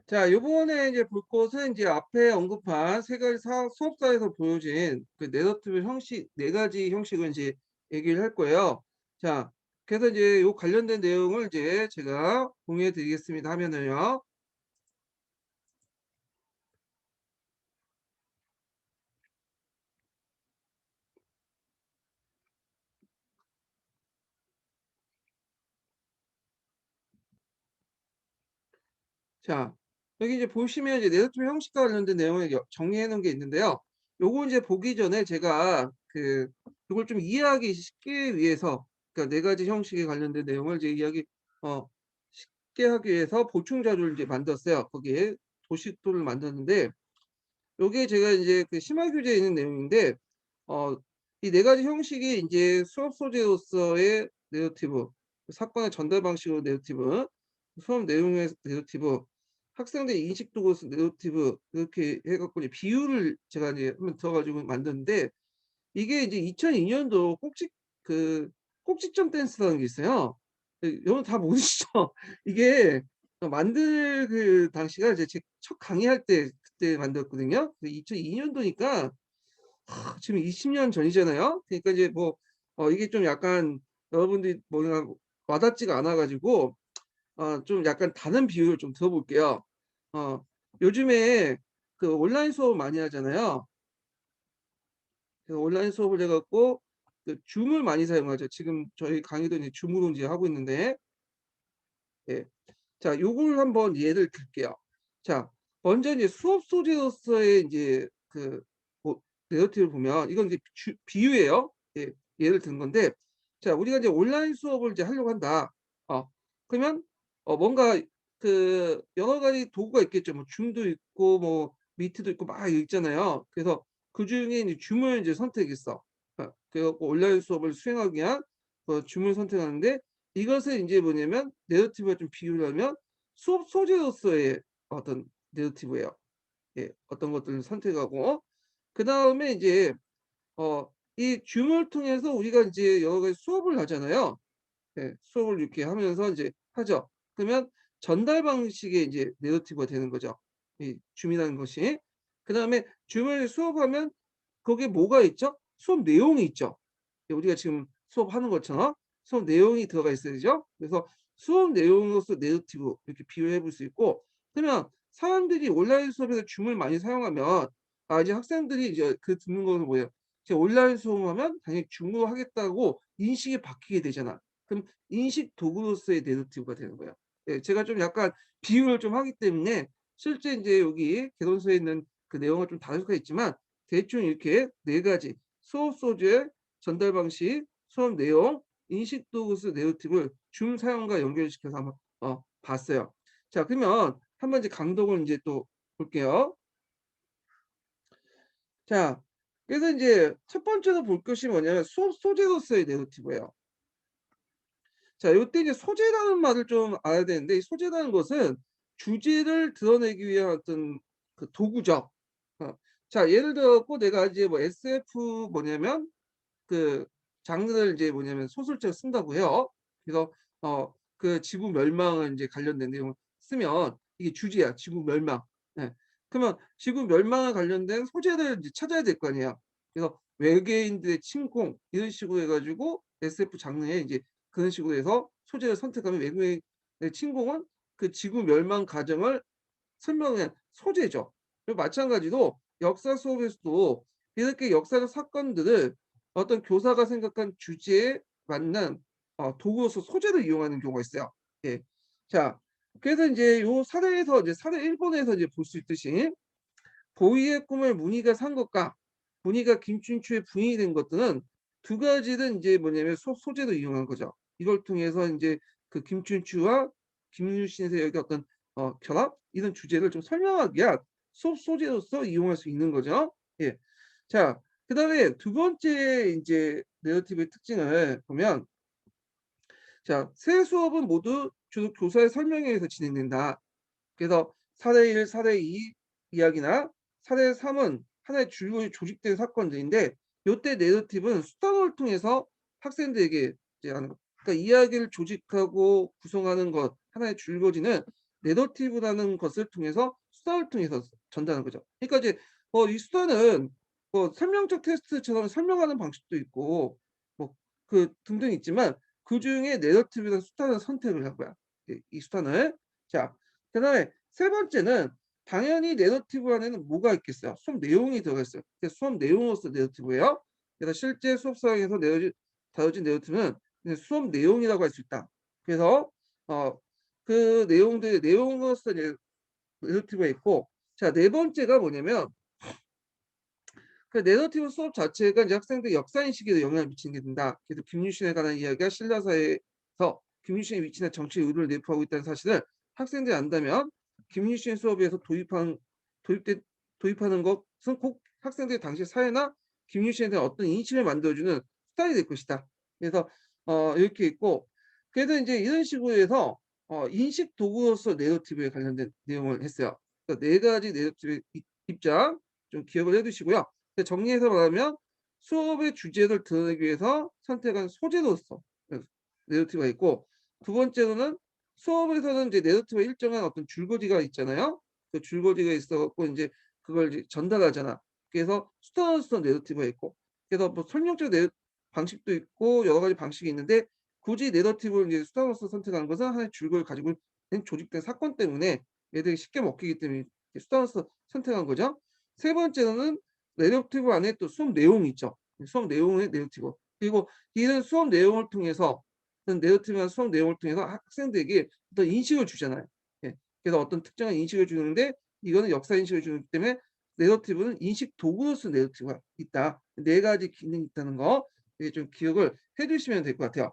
자, 요번에 이제 볼 것은 이제 앞에 언급한 세 가지 수업사에서 보여진 그 내러티브 형식, 네 가지 형식을 이제 얘기를 할 거예요. 자, 그래서 이제 요 관련된 내용을 이제 제가 공유해 드리겠습니다. 하면은요. 자, 여기 이제 보시면 이제 내러티브 형식과 관련된 내용을 정리해 놓은 게 있는데요. 요거 이제 보기 전에 제가 요걸 좀 이해하기 쉽게 위해서, 그러니까 네 가지 형식에 관련된 내용을 이제 어, 쉽게 하기 위해서 보충 자료를 이제 만들었어요. 거기에 도식도를 만들었는데, 요게 제가 이제 그 심화 교재에 있는 내용인데, 어, 이 네 가지 형식이 이제 수업 소재로서의 내러티브, 사건의 전달 방식으로 내러티브, 수업 내용의 내러티브, 학생들의 인식 도구로서 내러티브, 이렇게 해갖고 이제 비율을 제가 이제 한번 들어가지고 만드는데, 이게 이제 2002년도 꼭지점 댄스라는 게 있어요. 여러분 다 모르시죠? 이게 만들 그 당시가 이제 제 첫 강의할 때 그때 만들었거든요. 2002년도니까 지금 20년 전이잖아요. 그러니까 이제 뭐 이게 좀 약간 여러분들이 뭐냐 와닿지가 않아 가지고 좀 약간 다른 비유를 좀 들어볼게요. 어 요즘에 그 온라인 수업 많이 하잖아요. 그 온라인 수업을 해 갖고 그 줌을 많이 사용하죠. 지금 저희 강의도 이제 줌으로 이제 하고 있는데, 예. 자, 요걸 한번 예를 들게요. 자, 먼저 이제 수업 소재로서의 이제 뭐 내러티브를 보면 이건 이제 비유예요. 예. 예를 든 건데, 자, 우리가 이제 온라인 수업을 이제 하려고 한다. 그러면 뭔가 여러 가지 도구가 있겠죠. 뭐 줌도 있고 뭐 미트도 있고 막 있잖아요. 그래서 그중에 이제 줌을 이제 선택했어. 그래 갖고 온라인 수업을 수행하기 위한 줌을 선택하는데, 이것을 이제 뭐냐면 내러티브가 좀 비유를 하면 수업 소재로서의 어떤 내러티브예요. 예, 어떤 것들을 선택하고 그다음에 이제 이 줌을 통해서 우리가 이제 여러 가지 수업을 하잖아요. 예, 수업을 이렇게 하면서 이제 하죠. 그러면 전달 방식의 이제 내러티브가 되는 거죠. 이 줌이라는 것이. 그다음에 줌을 수업하면 거기에 뭐가 있죠? 수업 내용이 있죠. 예, 우리가 지금 수업하는 것처럼 수업 내용이 들어가 있어야죠. 그래서 수업 내용으로서 내러티브 이렇게 비유해 볼 수 있고, 그러면 사람들이 온라인 수업에서 줌을 많이 사용하면 이제 학생들이 이제 그 듣는 거는 뭐예요? 이제 온라인 수업하면 당연히 줌으로 하겠다고 인식이 바뀌게 되잖아. 그럼 인식 도구로서의 내러티브가 되는 거예요. 예, 제가 좀 약간 비유를 좀 하기 때문에 실제 이제 여기 개론서에 있는 그 내용은 좀 다를 수가 있지만 대충 이렇게 네 가지 수업 소재, 전달 방식, 수업 내용, 인식 도구스 내러티브를 줌 사용과 연결시켜서 한번 봤어요. 자, 그러면 한번 이제 강독을 이제 또 볼게요. 자, 그래서 이제 첫 번째로 볼 것이 뭐냐면 수업 소재로서의 내러티브예요. 자, 요때 이제 소재라는 말을 좀 알아야 되는데, 이 소재라는 것은 주제를 드러내기 위한 어떤 그 도구죠. 어. 자, 예를 들어서 내가 이제 뭐 SF 뭐냐면 그 장르를 이제 뭐냐면 소설책을 쓴다고 해요. 그래서 그 지구 멸망을 이제 관련된 내용을 쓰면 이게 주제야. 지구 멸망. 예. 그러면 지구 멸망에 관련된 소재를 이제 찾아야 될 거 아니에요. 그래서 외계인들의 침공 이런 식으로 해가지고 SF 장르에 이제 그런 식으로 해서 소재를 선택하면 외계인의 침공은 그 지구 멸망 과정을 설명한 소재죠. 그리고 마찬가지로 역사 수업에서도 이렇게 역사적 사건들을 어떤 교사가 생각한 주제에 맞는 도구로서 소재를 이용하는 경우가 있어요. 예. 자, 그래서 이제 요 사례에서 이제 사례 1번에서 이제 볼 수 있듯이 보이의 꿈을 문희가 산 것과 문희가 김춘추의 부인이 된 것들은 두 가지는 이제 뭐냐면 소재로 이용한 거죠. 이걸 통해서 이제 그 김춘추와 김유신에서 여기 어떤 결합 이런 주제를 좀 설명하기 위한 수업 소재로서 이용할 수 있는 거죠. 예. 자, 그다음에 두 번째 이제 내러티브의 특징을 보면, 자, 세 수업은 모두 주로 교사의 설명에 의해서 진행된다. 그래서 사대 1, 사대 2 이야기나 사대 3은 하나의 줄거리 조직된 사건들인데, 요때 내러티브는 수단을 통해서 학생들에게 이제 하는 것. 그러니까 이야기를 조직하고 구성하는 것 하나의 줄거리는 내러티브라는 것을 통해서 수단을 통해서 전달하는 거죠. 그러니까 이제 이 수단은 설명적 테스트처럼 설명하는 방식도 있고 뭐 등등 있지만 그중에 내러티브라는 수단을 선택을 한 거야. 이 수단을. 자, 그다음에 세 번째는 당연히 내러티브 안에는 뭐가 있겠어요? 수업 내용이 들어가 있어요. 그래서 수업 내용으로서 내러티브예요. 그래서 실제 수업 상황에서 다뤄진 내러티브는 그냥 수업 내용이라고 할 수 있다. 그래서 그 내용들의 내용으로서 내러티브가 있고, 자, 네 번째가 뭐냐면 그 내러티브 수업 자체가 이제 학생들 역사인식에 영향을 미치는 게 된다. 그래서 김유신에 관한 이야기가 신라사에서 김유신의 위치나 정치 의도를 내포하고 있다는 사실을 학생들이 안다면 김유신 수업에서 도입하는 것은 꼭 학생들이 당시 사회나 김유신에 대한 어떤 인식을 만들어주는 수단이 될 것이다. 그래서 이렇게 있고, 그래서 이제 이런 식으로 해서 인식 도구로서 내러티브에 관련된 내용을 했어요. 그러니까 네 가지 내러티브 입장 좀 기억을 해두시고요. 정리해서 말하면 수업의 주제를 드러내기 위해서 선택한 소재로서 내러티브가 있고, 두 번째로는 수업에서는 이제 내러티브가 일정한 어떤 줄거리가 있잖아요. 그 줄거리가 있어갖고 이제 그걸 이제 전달하잖아. 그래서 수단으로서 내러티브가 있고, 그래서 뭐 설명적 방식도 있고 여러 가지 방식이 있는데 굳이 내러티브를 이제 수단으로서 선택하는 것은 하나의 줄거리를 가지고 있는 조직된 사건 때문에 얘들이 쉽게 먹히기 때문에 수단으로서 선택한 거죠. 세 번째로는 내러티브 안에 또 수업 내용이 있죠. 수업 내용의 내러티브. 그리고 이런 수업 내용을 통해서 내러티브나 수업 내용을 통해서 학생들에게 어떤 인식을 주잖아요. 예. 그래서 어떤 특정한 인식을 주는데 이거는 역사 인식을 주기 때문에 내러티브는 인식 도구로서 내러티브가 있다. 네 가지 기능이 있다는 거 좀 기억을 해주시면 될 것 같아요.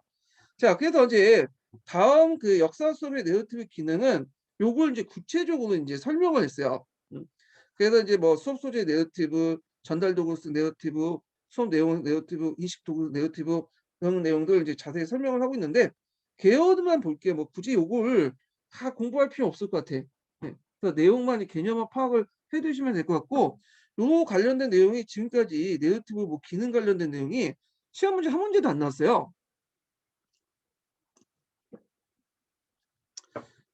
자, 그래서 이제 다음 그 역사 수업의 내러티브 기능은 요걸 이제 구체적으로 이제 설명을 했어요. 그래서 이제 뭐 수업 소재 내러티브, 전달 도구로서 내러티브, 수업 내용 내러티브, 인식 도구 내러티브 그런 내용들 이제 자세히 설명을 하고 있는데 개요드만 볼게요. 뭐 굳이 요걸 다 공부할 필요 없을 것 같아. 네. 그래서 내용만 개념만 파악을 해두시면 될 것 같고, 요 관련된 내용이 지금까지 내러티브 뭐 기능 관련된 내용이 시험 문제 한 문제도 안 나왔어요.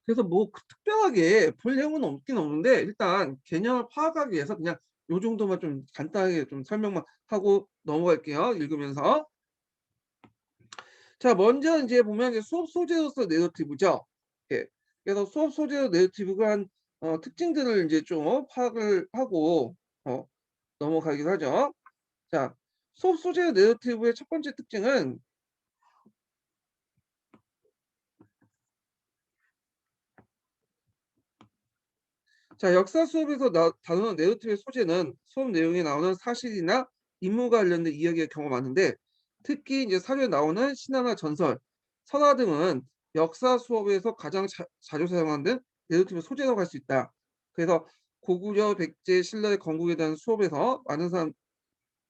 그래서 뭐 특별하게 볼 내용은 없긴 없는데 일단 개념을 파악하기 위해서 그냥 요 정도만 좀 간단하게 좀 설명만 하고 넘어갈게요. 읽으면서. 자, 먼저 이제 보면 이제 수업 소재로서 내러티브죠. 예. 그래서 수업 소재로 내러티브가 한 특징들을 이제 좀 파악을 하고 넘어가기도 하죠. 자, 수업 소재 내러티브의 첫 번째 특징은 자, 역사 수업에서 다루는 내러티브의 소재는 수업 내용에 나오는 사실이나 인물과 관련된 이야기의 경우가 많은데 특히 이제 사료에 나오는 신화나 전설, 설화 등은 역사 수업에서 가장 자주 사용하는 내러티브 소재라고 할 수 있다. 그래서 고구려, 백제, 신라의 건국에 대한 수업에서 많은 사람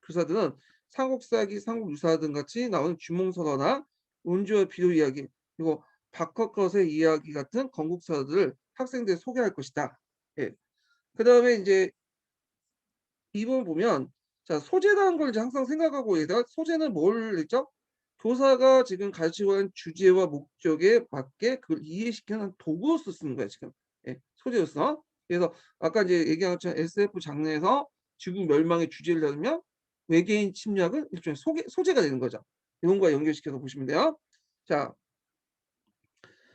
교사들은 삼국사기, 삼국유사 등 같이 나오는 주몽설화나 운주와 비료 이야기 그리고 박헌거의 이야기 같은 건국사들을 학생들에 소개할 것이다. 예. 그다음에 이제 이 부분 보면 자 소재라는 걸 이제 항상 생각하고 얘가 소재는 뭘 했죠? 교사가 지금 가르치고 있는 주제와 목적에 맞게 그걸 이해시키는 도구로서 쓰는 거야 지금. 예, 소재로서. 그래서 아까 이제 얘기한 것처럼 SF 장르에서 지구 멸망의 주제를 다루면 외계인 침략은 일종의 소재가 되는 거죠. 이런과 연결시켜서 보시면 돼요. 자,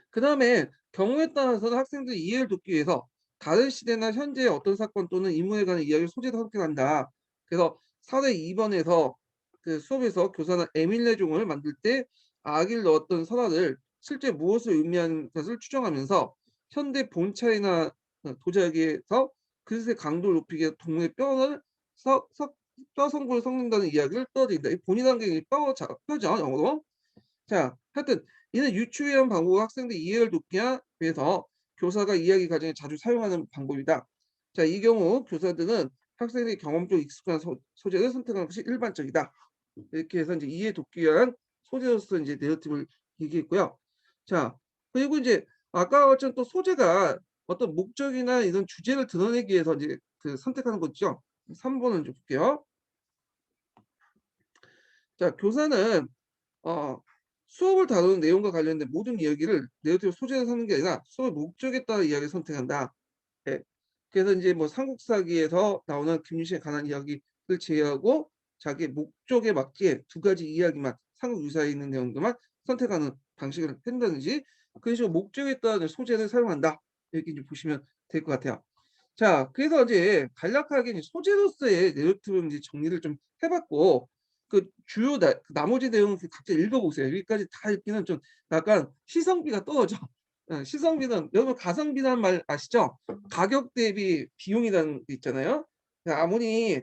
그다음에 경우에 따라서는 학생들이 이해를 돕기 위해서 다른 시대나 현재의 어떤 사건 또는 인물에 관한 이야기를 소재로 선택한다. 그래서 사회 2번에서 그 수업에서 교사는 에밀레종을 만들 때 악을 넣었던 설화를 실제 무엇을 의미하는 것을 추정하면서 현대 본차이나 도자기에서 그릇의 강도를 높이기 위해 동물의 뼈를 뼈 성분을 섞는다는 이야기를 떠들인다. 이 본이라는 게 뼈죠, 영어로. 자, 하여튼 이는 유추위한 방법으로 학생들 이해를 돕기 위해서 교사가 이야기 과정에 자주 사용하는 방법이다. 자, 이 경우 교사들은 학생들이 경험적으로 익숙한 소재를 선택하는 것이 일반적이다. 이렇게 해서 이제 이해 돕기 위한 소재로서 이제 내러티브를 얘기했고요. 자, 그리고 이제 아까 것처럼 또 소재가 어떤 목적이나 이런 주제를 드러내기 위해서 이제 그 선택하는 거죠. 3번을 좀 볼게요. 자, 교사는 어, 수업을 다루는 내용과 관련된 모든 이야기를 내러티브 소재에서 하는 게 아니라 수업의 목적에 따라 이야기를 선택한다. 예. 그래서 이제 뭐 삼국사기에서 나오는 김유신에 관한 이야기를 제외하고 자기 목적에 맞게 두 가지 이야기만 삼국 유사에 있는 내용들만 선택하는 방식을 한다든지 그런 식으로 목적에 따른 소재를 사용한다. 이렇게 이제 보시면 될 것 같아요. 자, 그래서 이제 간략하게 이제 소재로서의 내러티브 이제 정리를 좀 해봤고 그 주요 그 나머지 내용은 각자 읽어보세요. 여기까지 다 읽기는 좀 약간 시성비가 떨어져. 시성비는 여러분 가성비라는 말 아시죠? 가격 대비 비용이라는 게 있잖아요. 아무리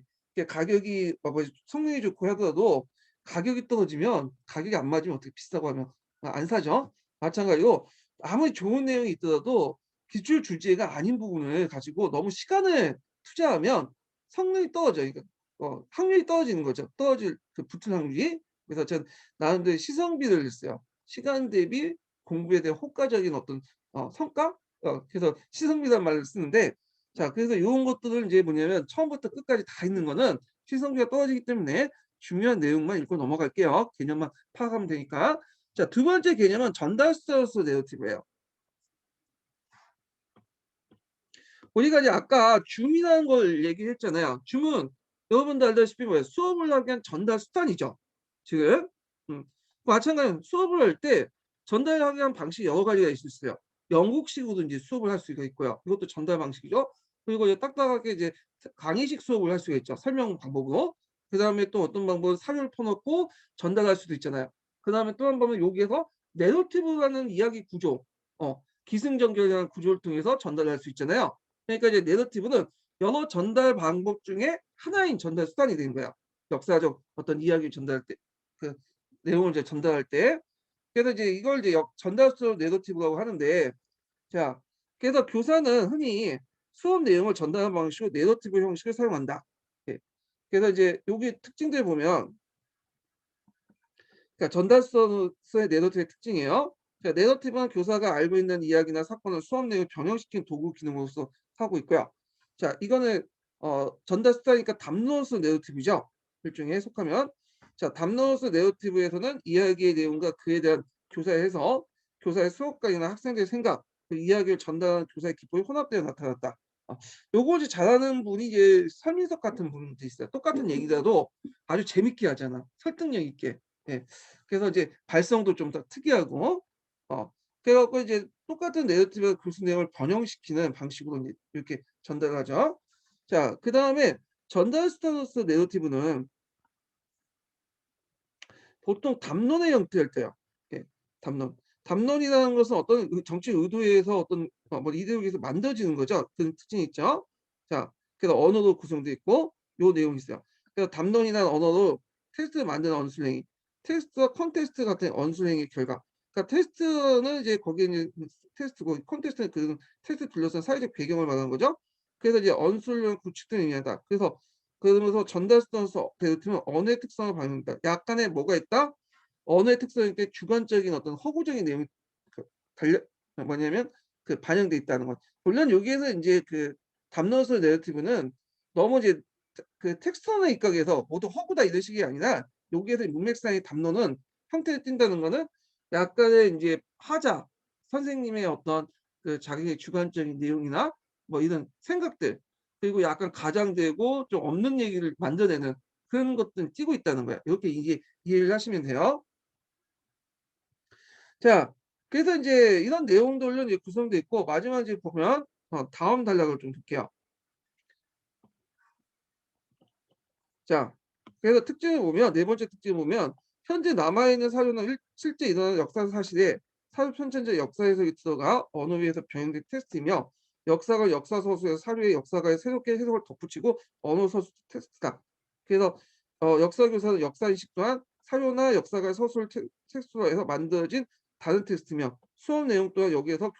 가격이 뭐 성능이 좋고 하더라도 가격이 떨어지면 가격이 안 맞으면 어떻게 비싸고 하면 안 사죠. 마찬가지로 아무리 좋은 내용이 있더라도 기출 주제가 아닌 부분을 가지고 너무 시간을 투자하면 성능이 떨어져요. 그러니까 확률이 떨어지는 거죠. 떨어질 그 붙을 확률이. 그래서 전 나름대로 시성비를 했어요. 시간 대비 공부에 대한 효과적인 어떤 성과? 그래서 시성비라는 말을 쓰는데 자 그래서 요런 것들을 이제 뭐냐면 처음부터 끝까지 다 읽는 거는 시성비가 떨어지기 때문에 중요한 내용만 읽고 넘어갈게요. 개념만 파악하면 되니까. 자, 두 번째 개념은 전달서스 내러티브예요. 우리가 이제 아까 줌이라는 걸 얘기했잖아요. 줌은 여러분도 알다시피 뭐예요? 수업을 하기 위한 전달 수단이죠. 지금. 마찬가지로 수업을 할 때 전달하기 위한 방식이 여러 가지가 있을 수 있어요. 영국식으로 이제 수업을 할 수가 있고요. 이것도 전달 방식이죠. 그리고 이제 딱딱하게 이제 강의식 수업을 할 수가 있죠. 설명 방법으로. 그다음에 또 어떤 방법은 사료를 퍼놓고 전달할 수도 있잖아요. 그다음에 또 한 번은 여기에서 내러티브라는 이야기 구조, 기승전결이라는 구조를 통해서 전달할 수 있잖아요. 그러니까 이제 내러티브는 여러 전달 방법 중에 하나인 전달 수단이 되는 거야. 역사적 어떤 이야기를 전달할 때, 그 내용을 이제 전달할 때. 그래서 이제 이걸 이제 전달성 내러티브라고 하는데, 자, 그래서 교사는 흔히 수업 내용을 전달하는 방식으로 내러티브 형식을 사용한다. 예. 그래서 이제 여기 특징들 보면, 그러니까 전달서의 내러티브의 특징이에요. 자, 내러티브는 교사가 알고 있는 이야기나 사건을 수업 내용에 변형시킨 도구 기능으로서 하고 있고요. 자, 이거는 전달 수단이니까 담론서 내러티브죠. 일종에 속하면. 자, 담론서 내러티브에서는 이야기의 내용과 그에 대한 교사의 해석, 교사의 수업관이나 학생들의 생각, 그 이야기를 전달하는 교사의 기법이 혼합되어 나타났다. 요거 이제 잘하는 분이 이제 설민석 같은 분도 있어요. 똑같은 얘기라도 아주 재밌게 하잖아. 설득력 있게. 예. 그래서 이제 발성도 좀 더 특이하고 그래갖고 이제 똑같은 내러티브 교수 내용을 번영시키는 방식으로 이제 이렇게 전달하죠. 자, 그다음에 전달 스타일로서 내러티브는 보통 담론의 형태일 때요. 예, 담론. 담론이라는 것은 어떤 정치 의도에 의해서 어떤 뭐 이데올로기에서 만들어지는 거죠. 그런 특징이 있죠. 자, 그래서 언어로 구성되어 있고 요 내용이 있어요. 그래서 담론이라는 언어로 텍스트를 만드는 언술행위, 텍스트와 컨텍스트 같은 언술행위 결과. 그러니까 텍스트는 이제 거기에 이제 텍스트고 컨텍스트는 그 텍스트 둘러싼 사회적 배경을 말하는 거죠. 그래서 이제 언술을 구축되는 의미하다. 그래서 그러면서 전달서에서 배우면 언어의 특성을 반영한다. 약간의 뭐가 있다? 언어의 특성일 때 주관적인 어떤 허구적인 내용이 그 달려 뭐냐면 그 반영돼 있다는 것. 물론 여기에서 이제 그 담론서 내러티브는 너무 이제 그 텍스트나 입각에서 모두 허구다 이런 식이 아니라 여기에서 문맥상의 담론은 형태를 띈다는 거는 약간의 이제 화자 선생님의 어떤 그 자기의 주관적인 내용이나 뭐 이런 생각들 그리고 약간 가장되고 좀 없는 얘기를 만들어내는 그런 것들을 띄고 있다는 거야. 이렇게 이제 이해를 하시면 돼요. 자, 그래서 이제 이런 내용들로 이제 구성되어 있고 마지막에 보면 다음 단락을 좀 볼게요. 자, 그래서 특징을 보면 네 번째 특징을 보면 현재 남아있는 사료는 실제 일어나는 역사 사실에 사료 편찬자 역사 해석이 들어가 언어 위에서 변형된 테스트이며 역사가 역사 서술의 사료의 역사가의 새롭게 해석을 덧붙이고 언어 서술 테스트다. 그래서 역사 교사는 역사 인식 또한 사료나 역사가의 서술 텍스트로해서 만들어진 다른 테스트며 수업 내용 또한 여기에서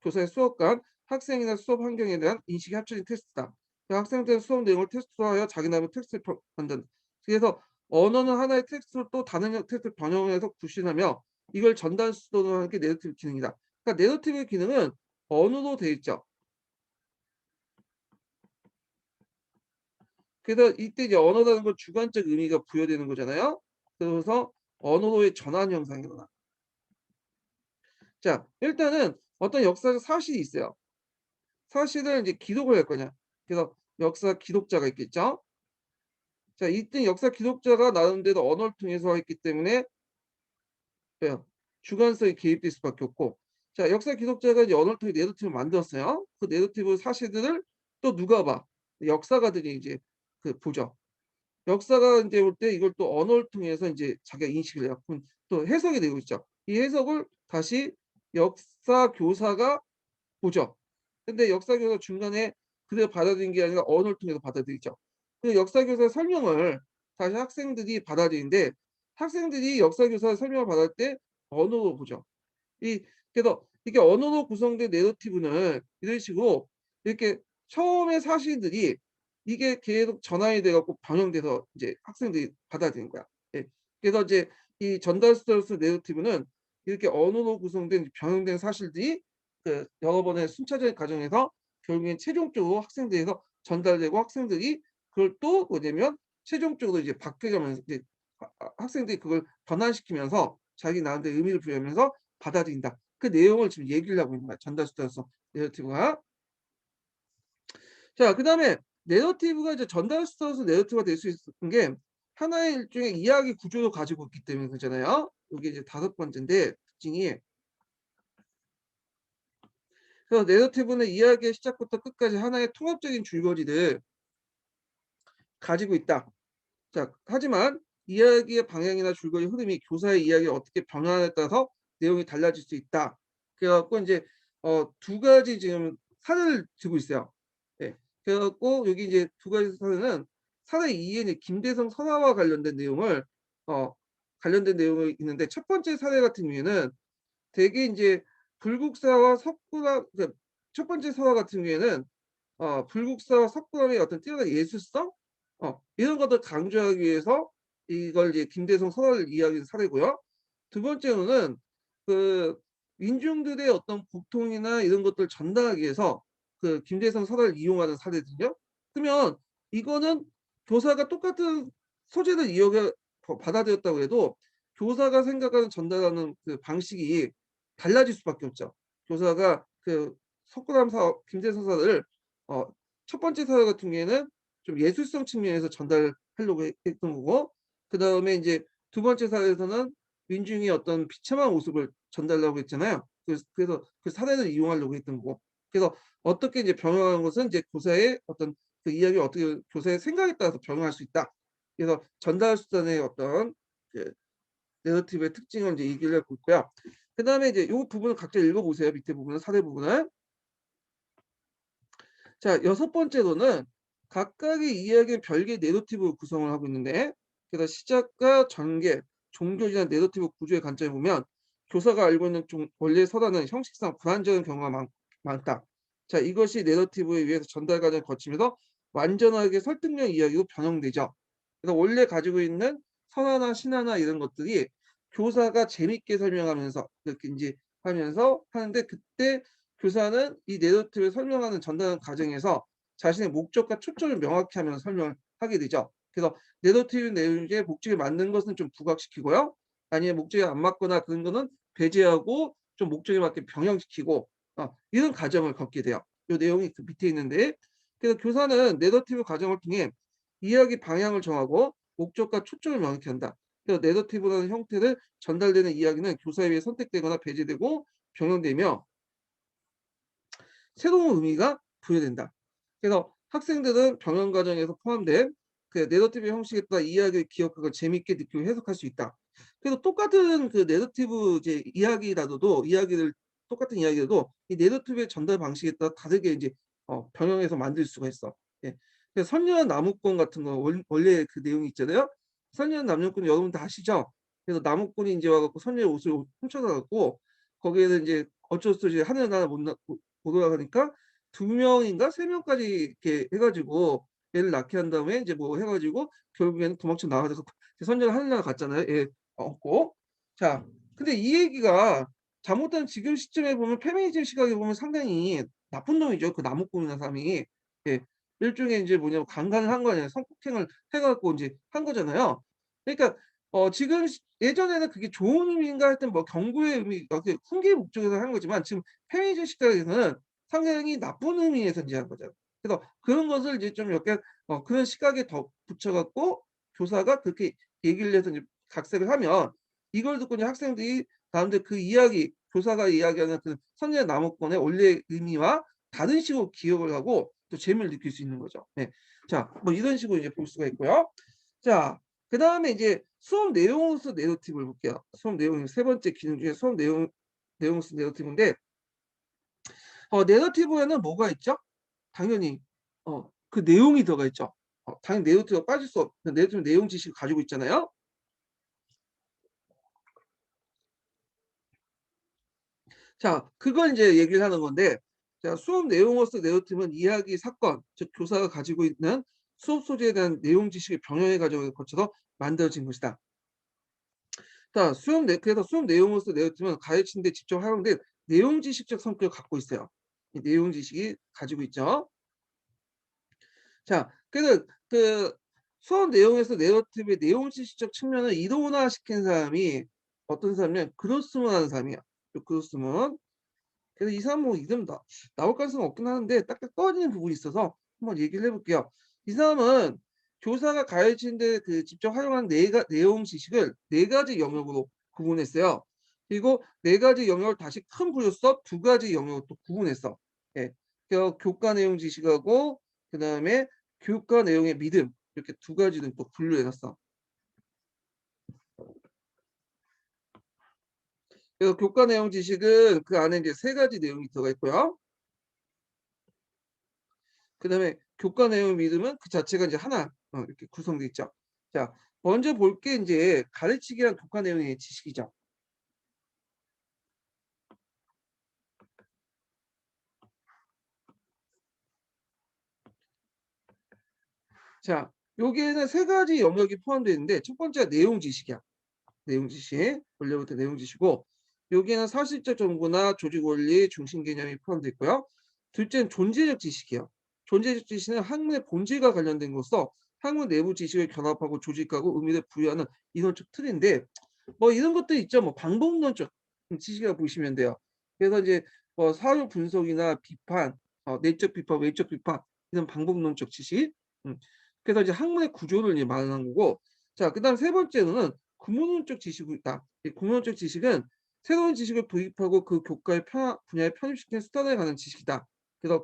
교사의 수업관 학생이나 수업 환경에 대한 인식이 합쳐진 테스트다. 학생들은 수업 내용을 테스트하여 자기 나름의 텍스트를 만든다. 그래서 언어는 하나의 텍스트로 또 다른 텍스트를 변형해서 구실하며 이걸 전달 수도하는 게 내러티브 기능이다. 그러니까 내러티브의 기능은 언어로 되어 있죠. 그래서 이때 이제 언어라는 건 주관적 의미가 부여되는 거잖아요. 그래서 언어로의 전환 현상이 일어나. 자, 일단은 어떤 역사적 사실이 있어요. 사실을 이제 기록을 할 거냐. 그래서 역사 기록자가 있겠죠. 자, 이때 역사 기록자가 나름대로 언어를 통해서 했기 때문에 왜요? 주관성이 개입될 수밖에 없고, 자, 역사 기록자가 이제 언어를 통해 내러티브를 만들었어요. 그 내러티브 사실들을 또 누가 봐? 역사가들이 이제 보죠. 역사가 인제 볼 때 이걸 또 언어를 통해서 인제 자기가 인식을 해요. 그럼 또 해석이 되고 있죠. 이 해석을 다시 역사 교사가 보죠. 근데 역사 교사 중간에 그대로 받아들이는 게 아니라 언어를 통해서 받아들이죠. 그 역사 교사의 설명을 다시 학생들이 받아들이는데, 학생들이 역사 교사의 설명을 받을 때 언어로 보죠. 이 그래서 이게 언어로 구성된 내러티브는 이런 식으로 이렇게 처음에 사실들이 이게 계속 전환이 돼 갖고 변형돼서 이제 학생들이 받아들이는 거야. 예. 그래서 이제 이 전달 스트러스 내러티브는 이렇게 언어로 구성된 변형된 사실들이 여러 번의 순차적인 과정에서 결국엔 최종적으로 학생들에서 전달되고, 학생들이 그걸 또 뭐냐면 최종적으로 이제 바뀌어가면서 이제 학생들이 그걸 변환시키면서 자기 나름대로 의미를 부여하면서 받아들인다. 그 내용을 지금 얘기를 하고 있는 거야, 전달 스트러스 내러티브가. 자, 그다음에 내러티브가 이제 전달 스트러스 내러티브가 될 수 있는 게 하나의 일종의 이야기 구조를 가지고 있기 때문에 그러잖아요. 요게 이제 다섯 번째인데, 특징이, 그래서 내러티브는 이야기의 시작부터 끝까지 하나의 통합적인 줄거리를 가지고 있다. 자, 하지만 이야기의 방향이나 줄거리 흐름이 교사의 이야기를 어떻게 변화하냐에 따라서 내용이 달라질 수 있다. 그래 갖고 인제 두 가지 지금 사례를 들고 있어요. 예. 그래 갖고 여기 이제 두 가지 사례는, 사례 2에 이제 김대성 선화와 어 관련된 내용이 있는데, 첫 번째 사례 같은 경우에는 되게 인제 불국사와 석굴암, 첫 번째 서화 같은 경우에는 불국사와 석굴암의 어떤 뛰어난 예술성, 이런 것들 강조하기 위해서 이걸 이제 김대성 선화를 이야기한 사례고요. 두 번째로는 그 민중들의 어떤 고통이나 이런 것들을 전달하기 위해서 김대성 선화를 이용하는 사례거든요. 그러면 이거는 교사가 똑같은 소재를 이용해 받아들였다고 해도 교사가 생각하는 전달하는 그 방식이 달라질 수밖에 없죠. 교사가 석굴암 사업 김대성 선화를 어 첫 번째 사례 같은 경우에는 좀 예술성 측면에서 전달하려고 했던 거고, 그다음에 인제 두 번째 사례에서는 민중의 어떤 비참한 모습을 전달하려고 했잖아요. 그래서 그 사례를 이용하려고 했던 거고. 그래서 어떻게 이제 변형하는 것은 이제 교사의 어떤 그 이야기를 어떻게 교사의 생각에 따라서 변형할 수 있다. 그래서 전달 수단의 어떤 그 내러티브의 특징을 이제 얘기를 하고 있고요. 그다음에 이제 요 부분을 각자 읽어 보세요. 밑에 부분은, 사례 부분을. 자, 여섯 번째로는 각각의 이야기는 별개의 내러티브 구성을 하고 있는데, 그래서 시작과 전개, 종교이나 내러티브 구조의 관점에 보면 교사가 알고 있는 원래의 서사는 형식상 불완전한 경우가 많다. 자, 이것이 내러티브에 의해서 전달 과정을 거치면서 완전하게 설득력 이야기로 변형되죠. 그래서 원래 가지고 있는 선화나 신화나 이런 것들이 교사가 재밌게 설명하면서 이렇게 인제 하면서 하는데, 그때 교사는 이 내러티브를 설명하는 전달하는 과정에서 자신의 목적과 초점을 명확히 하면서 설명을 하게 되죠. 그래서 내러티브 내용의 목적에 맞는 것은 좀 부각시키고요. 아니면 목적에 안 맞거나 그런 거는 배제하고 좀 목적에 맞게 병행시키고, 이런 과정을 겪게 돼요. 요 내용이 그 밑에 있는데, 그래서 교사는 내러티브 과정을 통해 이야기 방향을 정하고 목적과 초점을 명확히 한다. 그래서 내러티브라는 형태를 전달되는 이야기는 교사에 의해 선택되거나 배제되고 병행되며 새로운 의미가 부여된다. 그래서 학생들은 병행 과정에서 포함된 내러티브 형식에 따라 이야기를 기억하고 재밌게 느끼고 해석할 수 있다. 그래서 똑같은 내러티브 이제 이야기를 똑같은 이야기라도 이 내러티브의 전달 방식에 따라 다르게 이제 병행해서 만들 수가 있어. 예. 그래서 선녀와 나무꾼 같은 거 원래 그 내용이 있잖아요. 선녀와 나무꾼 여러분 다 아시죠? 그래서 나무꾼이 이제 와 갖고 선녀의 옷을 훔쳐다 갖고, 거기에는 이제 어쩔 수 없이 하늘 나라 못 올라가니까 두 명인가 세 명까지 이렇게 해 가지고 애를 낳게 한 다음에 이제 뭐 해 가지고 결국에는 도망쳐 나가서 선녀가 하늘나라 갔잖아요, 애 업고. 자, 근데 이 얘기가 잘못된 지금 시점에 보면, 페미니즘 시각에 보면 상당히 나쁜 놈이죠, 그 나무꾼이라는 사람이. 예. 일종의 인제 뭐냐면 강간을 한 거 아니에요. 성폭행을 해 갖고 인제 한 거잖아요. 그러니까 지금 예전에는 그게 좋은 의미인가 하여튼 뭐 경고의 의미 그 훈계 목적에서 한 거지만 지금 편의점 시각에서는 상당히 나쁜 의미에서 인제 한 거죠. 그래서 그런 것을 이제 좀 약간 그런 시각에 덧붙여 갖고 교사가 그렇게 얘기를 해서 이제 각색을 하면 이걸 듣고 이제 학생들이 나름대로 그 이야기 교사가 이야기하는 그 선녀의 나무꾼의 원래의 의미와 다른 식으로 기억을 하고 또 재미를 느낄 수 있는 거죠. 네. 자 뭐 이런 식으로 이제 볼 수가 있고요. 자 그다음에 이제 수업 내용으로서 내러티브를 볼게요. 수업 내용 세 번째 기능 중에 수업 내용으로서 내러티브인데 내러티브에는 뭐가 있죠? 당연히 그 내용이 들어가 있죠. 당연히 내러티브가 빠질 수 없는 내러티브는 내용 지식을 가지고 있잖아요. 자 그걸 인제 얘기를 하는 건데 자 수업 내용으로서 내러티브는 이야기, 사건 즉 교사가 가지고 있는 수업 소재에 대한 내용 지식의 병영의 과정을 거쳐서 만들어진 것이다. 자 그래서 수업 내용으로서 내러티브는 가르치는 데 직접 활용된 내용 지식적 성격을 갖고 있어요. 이 내용 지식이 가지고 있죠. 자 그래서 그 수업 내용에서 내러티브의 내용 지식적 측면을 이론화시킨 사람이 어떤 사람이냐면 그로스문이라는 사람이에요. 요 그로스문. 그래서 이 사람 뭐 이름 나올 가능성은 없긴 하는데 딱딱 떠오르는 부분이 있어서 한번 얘기를 해 볼게요. 이 사람은 교사가 가르치는데 그 직접 활용하는 내용 지식을 네 가지 영역으로 구분했어요. 그리고 네 가지 영역을 다시 큰 부로 써 두 가지 영역으로 또 구분했어. 예. 교과 내용 지식하고 그다음에 교과 내용의 믿음 이렇게 두 가지를 또 분류해 놨어. 그래서 교과 내용 지식은 그 안에 이제 세 가지 내용이 들어가 있고요. 그다음에 교과 내용 믿음은 그 자체가 이제 하나 이렇게 구성돼 있죠. 자 먼저 볼 게 인제 가르치기란 교과 내용의 지식이죠. 자 여기에는 세 가지 영역이 포함되어 있는데 첫 번째가 내용 지식이야. 내용 지식. 원래부터 내용 지식이고 여기에는 사실적 정보나 조직 원리, 중심 개념이 포함되어 있고요. 둘째는 존재적 지식이에요. 존재적 지식은 학문의 본질과 관련된 것으로 학문 내부 지식을 결합하고 조직하고 의미를 부여하는 이론적 틀인데 뭐 이런 것들 있죠. 뭐 방법론적 지식이라고 보시면 돼요. 그래서 이제 사료 분석이나 비판, 내적 비판, 외적 비판 이런 방법론적 지식. 음. 그래서 이제 학문의 구조를 이제 말하는 거고 자 그다음 세 번째로는 구문론적 지식이다. 이 구문론적 지식은 새로운 지식을 도입하고 그 교과의 분야에 편입시키는 수단에 관한 지식이다. 그래서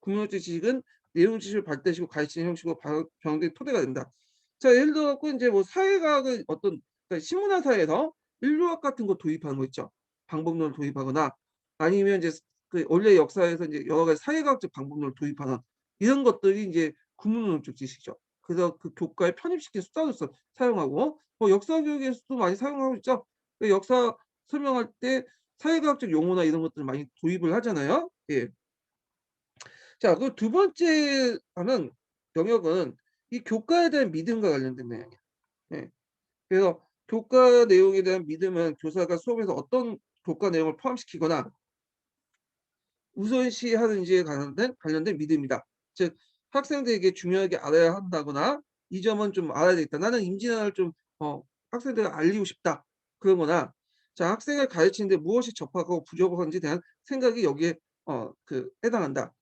구문론적 지식은 내용 지식을 발달시키고 가르치는 형식으로 변형된 토대가 된다. 자 예를 들어 갖고 인제 뭐 사회과학의 어떤 그러니까 신문화사에서 인류학 같은 거 도입하는 거 있죠. 방법론을 도입하거나 아니면 이제 그 원래 역사에서 이제 여러 가지 사회과학적 방법론을 도입하는 이런 것들이 인제 구문론적 지식이죠. 그래서 그 교과에 편입시킨 수단으로서 사용하고 역사 교육에서도 많이 사용하고 있죠. 그 역사 설명할 때 사회과학적 용어나 이런 것들을 많이 도입을 하잖아요. 예. 자 그 두 번째 하는 영역은 이 교과에 대한 믿음과 관련된 내용이야. 예. 그래서 교과 내용에 대한 믿음은 교사가 수업에서 어떤 교과 내용을 포함시키거나 우선시하는지에 관련된 믿음이다. 즉 학생들에게 중요하게 알아야 한다거나 이 점은 좀 알아야 되겠다. 나는 임진왜란을 좀 학생들에게 알리고 싶다. 그러거나 자 학생을 가르치는데 무엇이 적합하고 부적합한지에 대한 생각이 여기에 해당한다.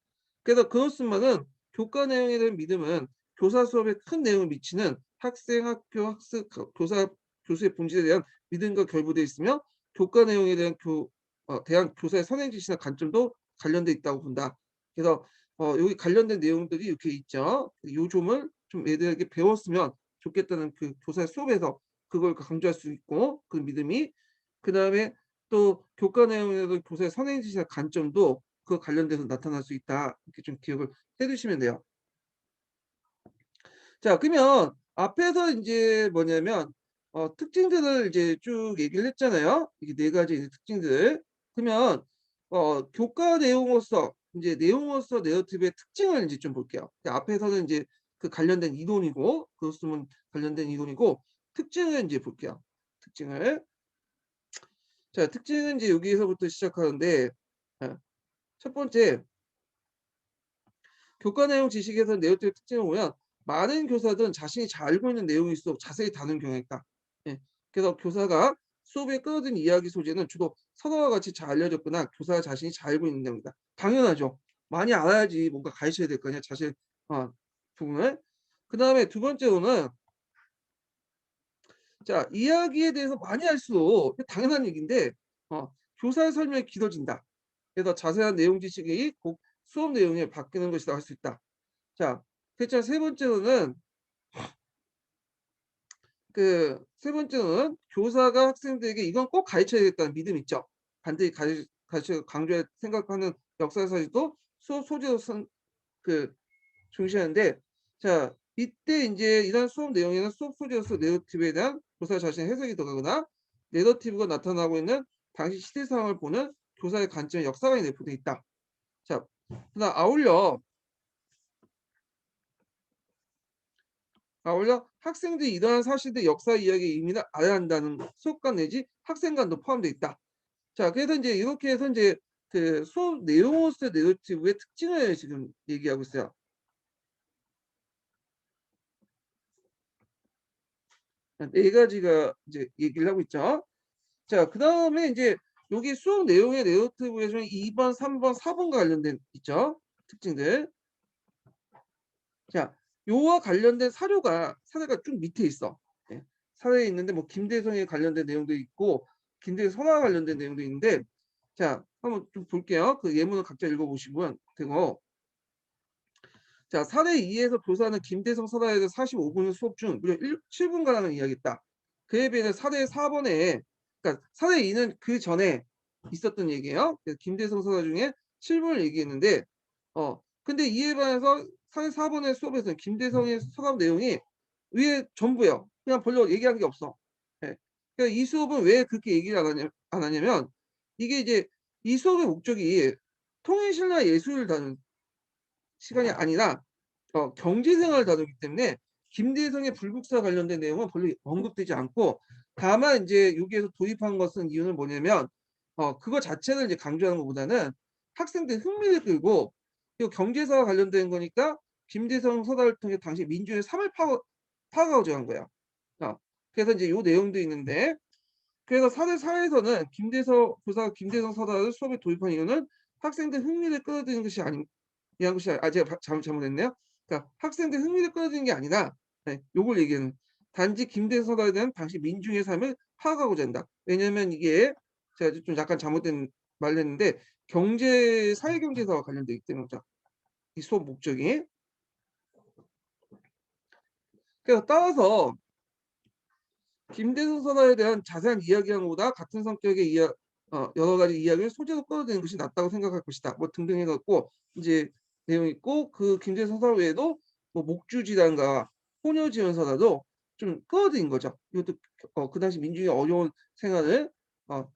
그래서 그것만은 교과 내용에 대한 믿음은 교사 수업에 큰 내용을 미치는 학생, 학교, 학습, 교수의 본질에 대한 믿음과 결부되어 있으며 교과 내용에 대한 대한 교사의 선행 지시나 관점도 관련돼 있다고 본다. 그래서 여기 관련된 내용들이 이렇게 있죠. 요 점을 좀 애들에게 배웠으면 좋겠다는 그 교사의 수업에서 그걸 강조할 수 있고 그 믿음이 그다음에 또 교과 내용에도 교사의 선행 지시나 관점도 그 관련돼서 나타날 수 있다. 이렇게 좀 기억을 해 두시면 돼요. 자 그러면 앞에서 인제 뭐냐면 특징들을 이제 쭉 얘기를 했잖아요. 이게 네 가지 이제 특징들. 그러면 교과 내용으로서 인제 내용으로서 내러티브의 특징을 인제 좀 볼게요. 앞에서는 인제 그 관련된 이론이고 그것으면 관련된 이론이고 특징을 인제 볼게요. 특징을. 자 특징은 인제 여기서부터 시작하는데 예 첫 번째 교과 내용 지식에서 내러티브 특징을 보면 많은 교사들은 자신이 잘 알고 있는 내용일수록 자세히 다루는 경향이 있다. 예. 그래서 교사가 수업에 끌어들인 이야기 소재는 주로 서로와 같이 잘 알려졌거나 교사 자신이 잘 알고 있는 내용이다. 당연하죠. 많이 알아야지 뭔가 가르쳐야 될 거 아니야, 자신 어 부분을. 그다음에 두 번째로는 자, 이야기에 대해서 많이 할수록 당연한 얘기인데 교사의 설명이 길어진다. 그래서 자세한 내용 지식이 곧 수업 내용에 바뀌는 것이라 할 수 있다. 자, 그쵸. 세 번째는 교사가 학생들에게 이건 꼭 가르쳐야겠다는 믿음 있죠. 반드시 가르쳐 강조해 생각하는 역사 사실도 수업 소재로선 그 중시하는데 자 이때 인제 이런 수업 내용에는 수업 소재로서 내러티브에 대한 교사 자신의 해석이 들어가거나 내러티브가 나타나고 있는 당시 시대 상황을 보는 교사의 관점의 역사관이 내포돼 있다. 자 그다음 아울러 학생들이 이러한 사실들 역사 이야기의 의미를 알아야 한다는 수업관 내지 학생관도 포함되어 있다. 자 그래서 인제 이렇게 해서 인제 그 수업 내용으로서의 내러티브의 특징을 지금 얘기하고 있어요. 네 가지가 이제 얘기를 하고 있죠. 자 그다음에 인제 여기 수업 내용의 내러티브에서는 2 번, 3 번, 4 번과 관련된 있죠, 특징들. 자 요와 관련된 사례가 쭉 밑에 있어. 예. 사례에 있는데 뭐 김대성에 관련된 내용도 있고 김대성 선화와 관련된 내용도 있는데 자 한번 좀 볼게요. 그 예문을 각자 읽어 보시면 되고 자 사례 2에서 교사는 김대성 선화에 대해서 45 분의 수업 중 무려 7 분가량을 이야기했다. 그에 비해 사례 4 번에 그러니까 사례 2는 그전에 있었던 얘기예요. 그래서 김대성 선화 중에 7 분을 얘기했는데 근데 이에 반해서 사례 4 번의 수업에서는 김대성의 서감 내용이 위에 전부예요. 그냥 별로 얘기한 게 없어. 예. 그러니까 이 수업은 왜 그렇게 얘기를 안 하냐면 이게 이제 이 수업의 목적이 통일신라 예술을 다루는 시간이 아니라 경제생활을 다루기 때문에 김대성의 불국사 관련된 내용은 별로 언급되지 않고 다만 인제 여기에서 도입한 것은 이유는 뭐냐면 그거 자체를 이제 강조하는 것보다는 학생들 흥미를 끌고 이 경제사와 관련된 거니까 김대성 서사를 통해 당시 민주의 삶을 파악하고자 한 거야. 어 그래서 인제 요 내용도 있는데 그래서 사대 4에서는 김대성 교사가 김대성 서사를 수업에 도입한 이유는 학생들 흥미를 끌어들이는 것이 아닌 이한 것이 제가 잘못했네요. 그러니까 학생들 흥미를 끌어들이는 게 아니라 요걸 얘기하는 단지 김대성 서사에 대한 당시 민중의 삶을 파악하고자 한다. 왜냐면 이게 제가 좀 약간 잘못된 말을 했는데 사회경제사와 관련되어 있기 때문이죠. 이 수업 목적이. 그래서 따라서 김대성 선화에 대한 자세한 이야기하는 것보다 같은 성격의 여러 가지 이야기를 소재로 끌어들이는 것이 낫다고 생각할 것이다. 뭐 등등 해 갖고 인제 내용이 있고 그 김대성 선화 외에도 뭐 목주지단과 호녀지원서라도 좀 끌어들인 거죠. 이것도 그 당시 민중의 어려운 생활을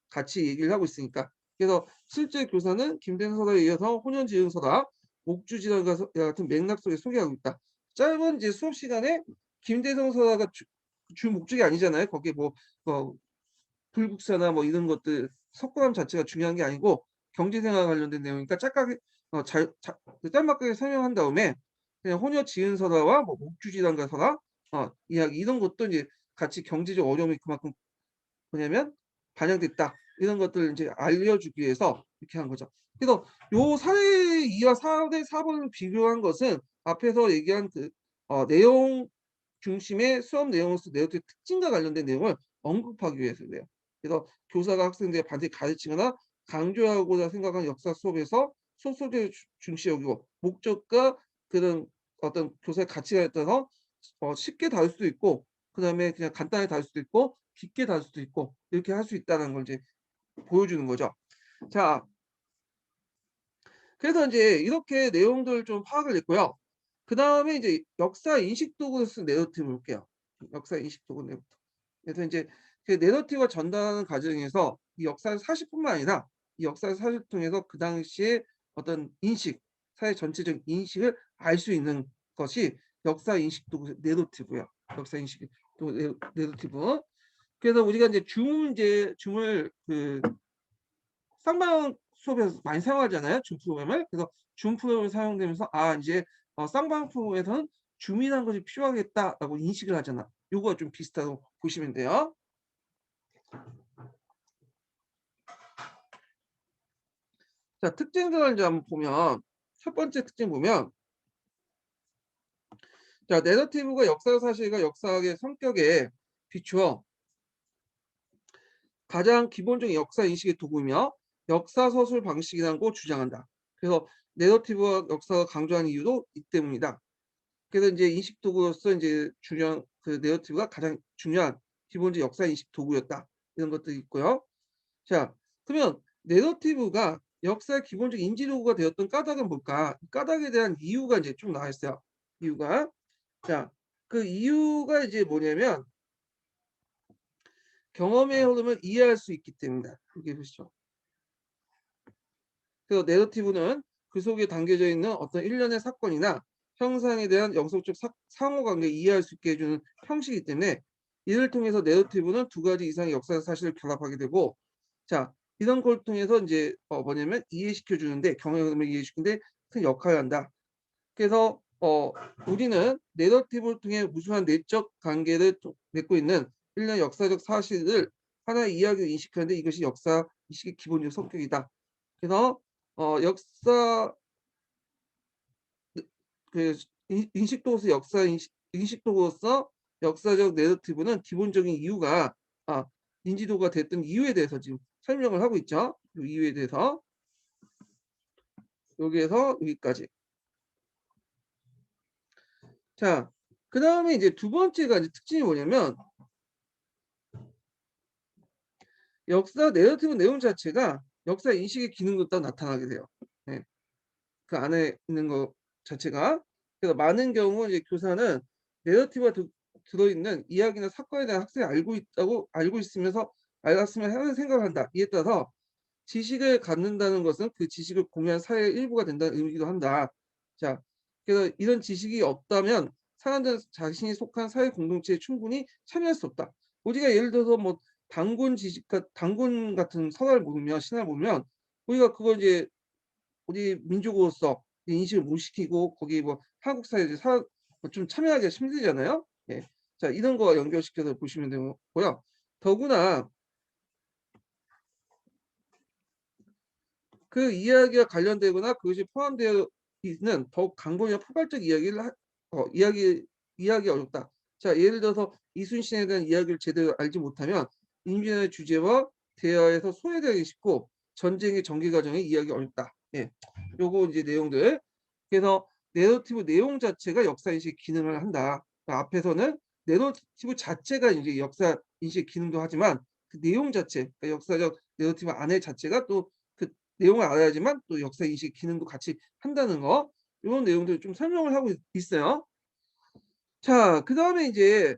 같이 얘기를 하고 있으니까. 그래서 실제 교사는 김대성 서사에 이어서 호년지원서라 목주지단과 같은 맥락 속에 소개하고 있다. 짧은 이제 수업 시간에 김대성 서사가 주 목적이 아니잖아요. 거기에 뭐 불국사나 뭐 이런 것들 석고함 자체가 중요한 게 아니고 경제생활 관련된 내용이니까 짤막하게 짤막하게 설명한 다음에 그냥 호녀 지은 서사와 뭐 목주지단가 서사 이야기 이런 것도 이제 같이 경제적 어려움이 그만큼 뭐냐면 반영됐다. 이런 것들을 인제 알려주기 위해서 이렇게 한 거죠. 그래서 요 사례 2와 사례 4 번을 비교한 것은 앞에서 얘기한 내용 중심의 수업 내용으로서 내러티브 특징과 관련된 내용을 언급하기 위해서 그래요. 그래서 교사가 학생들에게 반드시 가르치거나 강조하고자 생각하는 역사 수업에서 수업 소재를 중시 여기고 목적과 그런 어떤 교사의 가치관에 따라서 쉽게 다룰 수도 있고 그다음에 그냥 간단하게 다룰 수도 있고 깊게 다룰 수도 있고 이렇게 할 수 있다는 걸 이제 보여주는 거죠. 자 그래서 인제 이렇게 내용들을 좀 파악을 했고요. 그다음에 이제 역사 인식 도구로 쓴 내러티브를 볼게요. 역사 인식 도구 내부터. 그래서 인제 그 내러티브가 전달하는 과정에서 이 역사의 사실뿐만 아니라 이 역사의 사실을 통해서 그 당시에 어떤 인식, 사회 전체적인 인식을 알 수 있는 것이 역사 인식 도구 내러티브예요. 역사 인식 도구 내러티브. 그래서 우리가 인제 줌을 쌍방 수업에서 많이 사용하잖아요, 줌 프로그램을. 그래서 줌 프로그램이 사용되면서 '아 인제 쌍방 프로그램에서는 줌이라는 것이 필요하겠다.'라고 인식을 하잖아. 요거가 좀 비슷하다고 보시면 돼요. 자, 특징들을 이제 한번 보면 첫 번째 특징 보면 자, 내러티브가 역사적 사실과 역사학의 성격에 비추어 가장 기본적인 역사 인식의 도구이며 역사 서술 방식이라고 주장한다. 그래서 내러티브와 역사가 강조하는 이유도 이 때문이다. 그래서 이제 인식 도구로서 이제 중요한 그 내러티브가 가장 중요한 기본적 역사 인식 도구였다. 이런 것들이 있고요. 자, 그러면 내러티브가 역사의 기본적 인지 도구가 되었던 까닭은 뭘까? 까닭에 대한 이유가 이제 쭉 나와 있어요. 이유가 자, 그 이유가 이제 뭐냐면 경험의 흐름을 이해할 수 있기 때문이다. 이게 보시죠. 그래서 내러티브는 그 속에 담겨져 있는 어떤 일련의 사건이나 형상에 대한 영속적 상호관계를 이해할 수 있게 해주는 형식이기 때문에 이를 통해서 내러티브는 두 가지 이상의 역사적 사실을 결합하게 되고 자 이런 걸 통해서 이제 뭐냐면 이해시켜 주는데 경험의 흐름을 이해시키는데 큰 역할을 한다. 그래서 우리는 내러티브를 통해 무수한 내적 관계를 맺고 있는 일련의 역사적 사실을 하나의 이야기로 인식하는데 이것이 역사 인식의 기본적 성격이다. 그래서 역사 그 인식도로서 역사 인식도로서 역사적 내러티브는 기본적인 이유가 인지도가 됐던 이유에 대해서 지금 설명을 하고 있죠. 이 이유에 대해서 여기에서 여기까지. 자, 그 다음에 이제 두 번째가 이제 특징이 뭐냐면 역사 내러티브 내용 자체가 역사 인식의 기능으로 딱 나타나게 돼요. 네. 그 안에 있는 것 자체가 그래서 많은 경우 이제 교사는 내러티브가 들어있는 이야기나 사건에 대한 학생이 알고 있으면서 알았으면 하는 생각을 한다. 이에 따라서 지식을 갖는다는 것은 그 지식을 공유한 사회의 일부가 된다는 의미기도 한다. 자, 그래서 이런 지식이 없다면 사람들은 자신이 속한 사회 공동체에 충분히 참여할 수 없다. 우리가 예를 들어서 뭐 단군 같은 선화를 모르면 신화를 모르면 우리가 그걸 이제 우리 민족으로서 인식을 못 시키고 거기 뭐 한국 사회에 좀 참여하기가 힘들잖아요. 예. 자, 이런 거 연결시켜서 보시면 되고요. 더구나 그 이야기와 관련되거나 그것이 포함되어 있는 더욱 강권이나 포괄적 이야기를 이야기 어렵다. 자, 예를 들어서 이순신에 대한 이야기를 제대로 알지 못하면 임진왜의 주제와 대화에서 소외되기 쉽고 전쟁의 전개 과정에 이해하기 어렵다. 예. 요거 이제 내용들. 그래서 내러티브 내용 자체가 역사 인식 기능을 한다. 그러니까 앞에서는 내러티브 자체가 이제 역사 인식 기능도 하지만 그 내용 자체, 그러니까 역사적 내러티브 안에 자체가 또 내용을 알아야지만 또 역사 인식 기능도 같이 한다는 거 이런 내용들을 좀 설명을 하고 있어요. 자, 그다음에 이제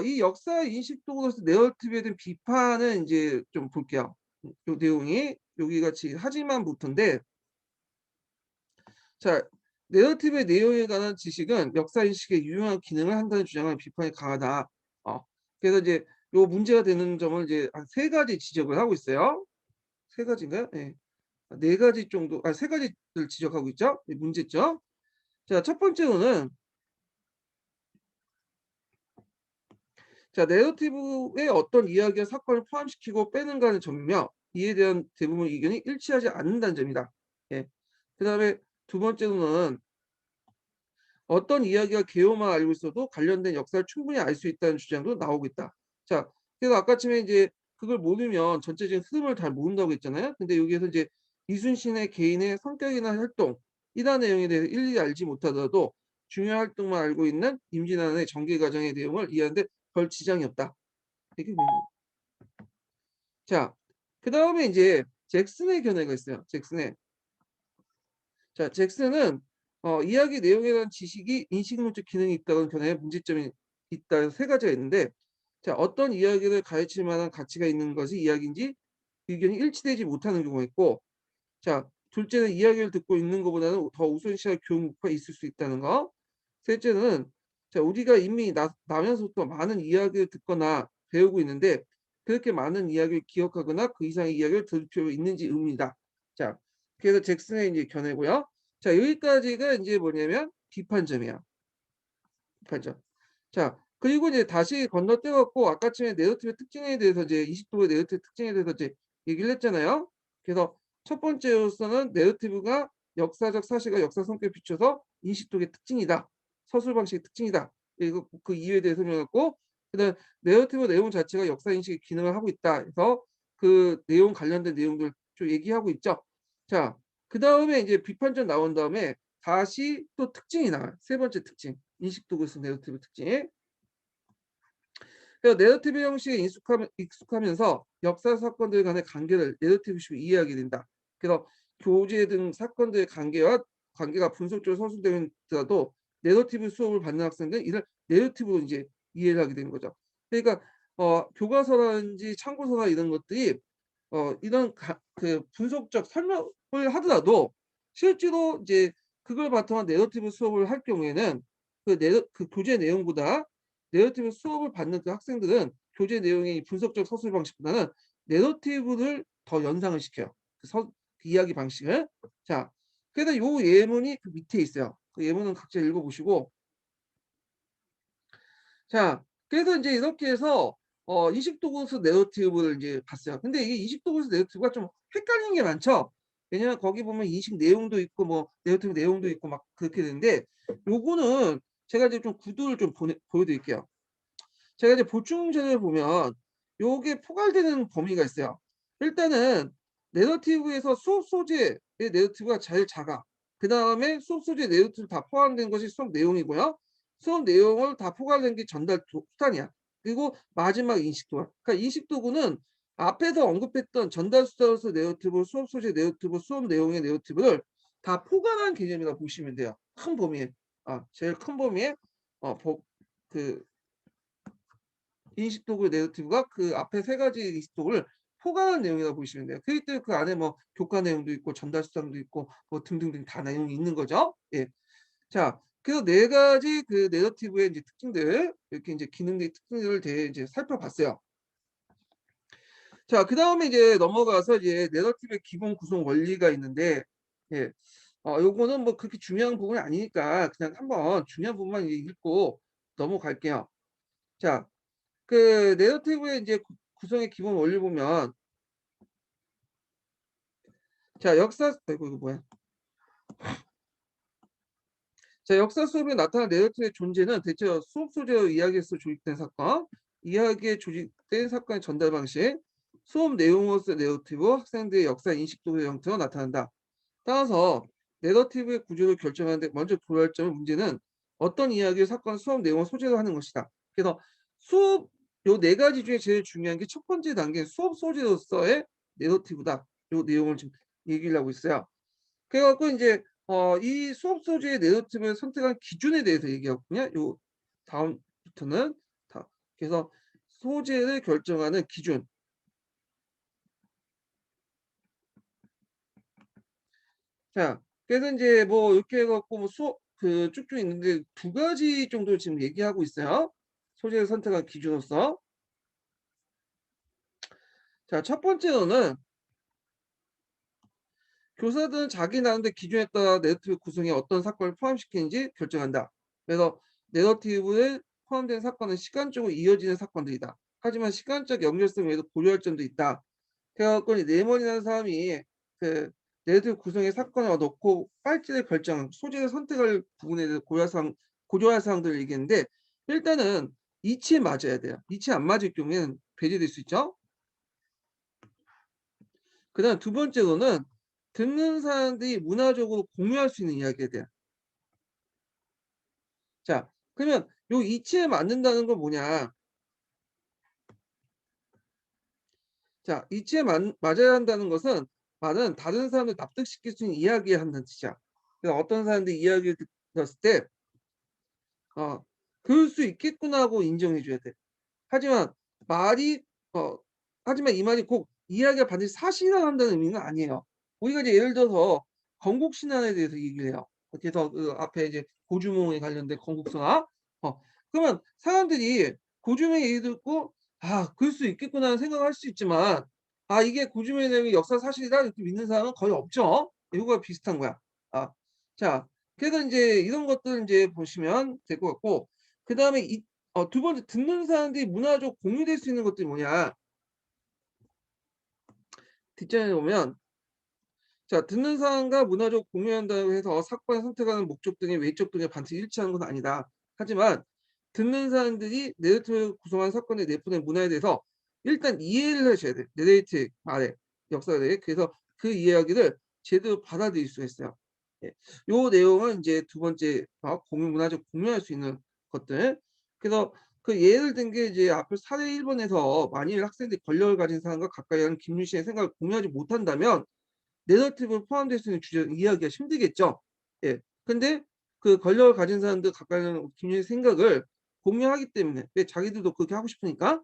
이 역사 인식 도구로서 내러티브에 대한 비판은 이제 좀 볼게요. 요 내용이 여기 같이 하지만부터인데 자, 내러티브의 내용에 관한 지식은 역사 인식에 유용한 기능을 한다는 주장은 비판이 강하다. 어, 그래서 이제 요 문제가 되는 점을 이제 한 세 가지 지적을 하고 있어요. 세 가지인가요? 네. 네 가지 정도, 세 가지를 지적하고 있죠. 문제점. 자, 첫 번째로는 자, 내러티브에 어떤 이야기와 사건을 포함시키고 빼는가 하는 점이며 이에 대한 대부분 의견이 일치하지 않는다는 점이다. 예. 그다음에 두 번째로는 어떤 이야기가 개요만 알고 있어도 관련된 역사를 충분히 알 수 있다는 주장도 나오고 있다. 자, 그래서 아까쯤에 이제 그걸 모르면 전체적인 흐름을 잘 모른다고 했잖아요. 근데 여기에서 이제 이순신의 개인의 성격이나 활동, 이러한 내용에 대해서 일일이 알지 못하더라도 중요한 활동만 알고 있는 임진왜란의 전개 과정의 내용을 이해하는데 별 지장이 없다. 이게 자, 그 다음에 이제 잭슨의 견해가 있어요. 자, 잭슨은 이야기 내용에 대한 지식이 인식론적 기능이 있다는 견해에 문제점이 있다. 세 가지가 있는데 자, 어떤 이야기를 가르칠 만한 가치가 있는 것이 이야기인지 의견이 일치되지 못하는 경우가 있고 자, 둘째는 이야기를 듣고 있는 것보다는 더 우선시할 교훈 목표가 있을 수 있다는 거. 셋째는 자, 우리가 이미 나면서부터 많은 이야기를 듣거나 배우고 있는데 그렇게 많은 이야기를 기억하거나 그 이상의 이야기를 들을 필요 있는지 의문이다. 자, 그래서 잭슨의 이제 견해고요. 자, 여기까지가 이제 뭐냐면 비판점이야. 비판점. 자, 그리고 이제 다시 건너뛰어 갖고 아까 전에 내러티브의 특징에 대해서 이제 20도의 내러티브의 특징에 대해서 이제 얘기를 했잖아요. 그래서 첫 번째로서는 내러티브가 역사적 사실과 역사 성격에 비춰서 인식독의 특징이다. 서술 방식의 특징이다. 그리고 그 이유에 대해 설명했고, 그다음에 내러티브 내용 자체가 역사 인식의 기능을 하고 있다. 그래서 그 내용 관련된 내용들 좀 얘기하고 있죠. 자, 그다음에 이제 비판점 나온 다음에 다시 또 특징이 나와요. 세 번째 특징. 인식독에서 내러티브 특징. 그래서 내러티브 형식에 익숙하면서 역사 사건들 간의 관계를 내러티브식으로 이해하게 된다. 그래서 교재 등 사건들의 관계가 분석적으로 서술되더라도 내러티브 수업을 받는 학생들은 이를 내러티브로 이제 이해를 하게 되는 거죠. 그러니까 교과서라든지 참고서나 이런 것들이 이런 그 분석적 설명을 하더라도 실제로 이제 그걸 바탕한 내러티브 수업을 할 경우에는 그 교재 내용보다 내러티브 수업을 받는 그 학생들은 교재 내용의 분석적 서술 방식보다는 내러티브를 더 연상을 시켜요. 그 이야기 방식을. 자, 그래서 요 예문이 그 밑에 있어요. 그 예문은 각자 읽어보시고. 자, 그래서 이제 이렇게 해서 이식도구수 내러티브를 이제 봤어요. 근데 이게 이식도구수 내러티브가 좀 헷갈리는 게 많죠. 왜냐면 거기 보면 인식 내용도 있고 뭐 내러티브 내용도 있고 막 그렇게 되는데 요거는 제가 이제 좀 구도를 좀 보여드릴게요. 제가 이제 보충전을 보면 요게 포괄되는 범위가 있어요. 일단은 내러티브에서 수업 소재의 내러티브가 제일 작아. 그다음에 수업 소재 내러티브 다 포함된 것이 수업 내용이고요. 수업 내용을 다 포괄된 게 전달 수단이야. 그리고 마지막 인식도야. 그러니까 인식도구는 앞에서 언급했던 전달 수단으로서 내러티브, 수업 소재 내러티브, 수업 내용의 내러티브를 다 포괄한 개념이라고 보시면 돼요. 큰 범위에. 제일 큰 범위에 어, 그 인식도구의 내러티브가 그 앞에 세 가지 인식도구를 포괄한 내용이라고 보시면 돼요. 그렇기 때문에 그 안에 뭐 교과 내용도 있고 전달 수단도 있고 뭐 등등등 다 내용이 있는 거죠. 예. 자, 그래서 네 가지 그 내러티브의 이제 특징들 이렇게 이제 기능의 특징들을 이제 살펴봤어요. 자, 그다음에 이제 넘어가서 이제 내러티브의 기본 구성 원리가 있는데 예. 요거는 뭐 그렇게 중요한 부분이 아니니까 그냥 한번 중요한 부분만 읽고 넘어갈게요. 자, 그 내러티브의 이제 구성의 기본 원리 보면 자 아이고 이거 뭐야? 자 역사 수업에 나타난 내러티브의 존재는 대체로 수업 소재로 이야기에서 조직된 사건, 이야기에 조직된 사건의 전달 방식, 수업 내용으로서의 내러티브, 학생들의 역사 인식도의 형태로 나타난다. 따라서 내러티브의 구조를 결정하는데 먼저 고려할 점은 문제는 어떤 이야기의 사건, 수업 내용을 소재로 하는 것이다. 그래서 수업 요 네 가지 중에 제일 중요한 게 첫 번째 단계 수업 소재로서의 내러티브다. 요 내용을 지금 얘기를 하고 있어요. 그래갖고 이제 이 수업 소재의 내러티브를 선택한 기준에 대해서 얘기하거든요. 요 다음부터는 그래서 소재를 결정하는 기준. 자, 그래서 이제 뭐 이렇게 해갖고 뭐 수업 그 쭉쭉 있는데 두 가지 정도 지금 얘기하고 있어요. 소재를 선택한 기준으로서. 자, 첫 번째로는 교사들은 자기 나름대로 기준에 따라 내러티브 구성에 어떤 사건을 포함시키는지 결정한다. 그래서 내러티브에 포함된 사건은 시간적으로 이어지는 사건들이다. 하지만 시간적 연결성 외에도 고려할 점도 있다. 그래갖고 네모이라는 사람이 그 내러티브 구성의 사건을 넣고 빨지를 결정, 소재를 선택할 부분에 대해서 고려할 사항들을 얘기했는데 일단은 이치에 맞아야 돼요. 이치에 안 맞을 경우에는 배제될 수 있죠. 그다음 두 번째로는 듣는 사람들이 문화적으로 공유할 수 있는 이야기에 대한. 자, 그러면 요 이치에 맞는다는 건 뭐냐? 자, 이치에 맞아야 한다는 것은 말은 다른 사람을 납득시킬 수 있는 이야기를 한다는 뜻이야. 그래서 어떤 사람들이 이야기를 들었을 때, 그럴 수 있겠구나 하고 인정해 줘야 돼. 하지만 말이, 어, 하지만 이 말이 꼭 이야기가 반드시 사실이라 한다는 의미는 아니에요. 우리가 이제 예를 들어서 건국신안에 대해서 얘기를 해요. 그래서 그 앞에 이제 고주몽에 관련된 건국선화. 그러면 사람들이 고주몽 얘기 듣고 그럴 수 있겠구나 하는 생각을 할 수 있지만 이게 고주몽의 내용이 역사 사실이다 이렇게 믿는 사람은 거의 없죠. 이거가 비슷한 거야. 아, 자, 그래서 이제 이런 것들 이제 보시면 될 것 같고 그다음에 두 번째 듣는 사람들이 문화적 공유될 수 있는 것들이 뭐냐. 뒷장에 보면 자 듣는 사람과 문화적 공유한다고 해서 사건을 선택하는 목적 등의 외적 등의 반드시 일치하는 건 아니다. 하지만 듣는 사람들이 내러티브를 구성한 사건의 내분의 문화에 대해서 일단 이해를 하셔야 돼요. 내레이티브 말에 역사에 대해. 그래서 그 이야기를 제대로 받아들일 수가 있어요. 예. 요 내용은 인제 두 번째 공유 문화적 공유할 수 있는 것들. 그래서 그 예를 든 게 이제 앞에 사례 1 번에서 만일 학생들이 권력을 가진 사람과 가까이 하는 김윤 씨의 생각을 공유하지 못한다면 내러티브에 포함될 수 있는 주제를 이해하기가 힘들겠죠. 예. 근데 그 권력을 가진 사람들 가까이 하는 김윤의 생각을 공유하기 때문에 왜 자기들도 그렇게 하고 싶으니까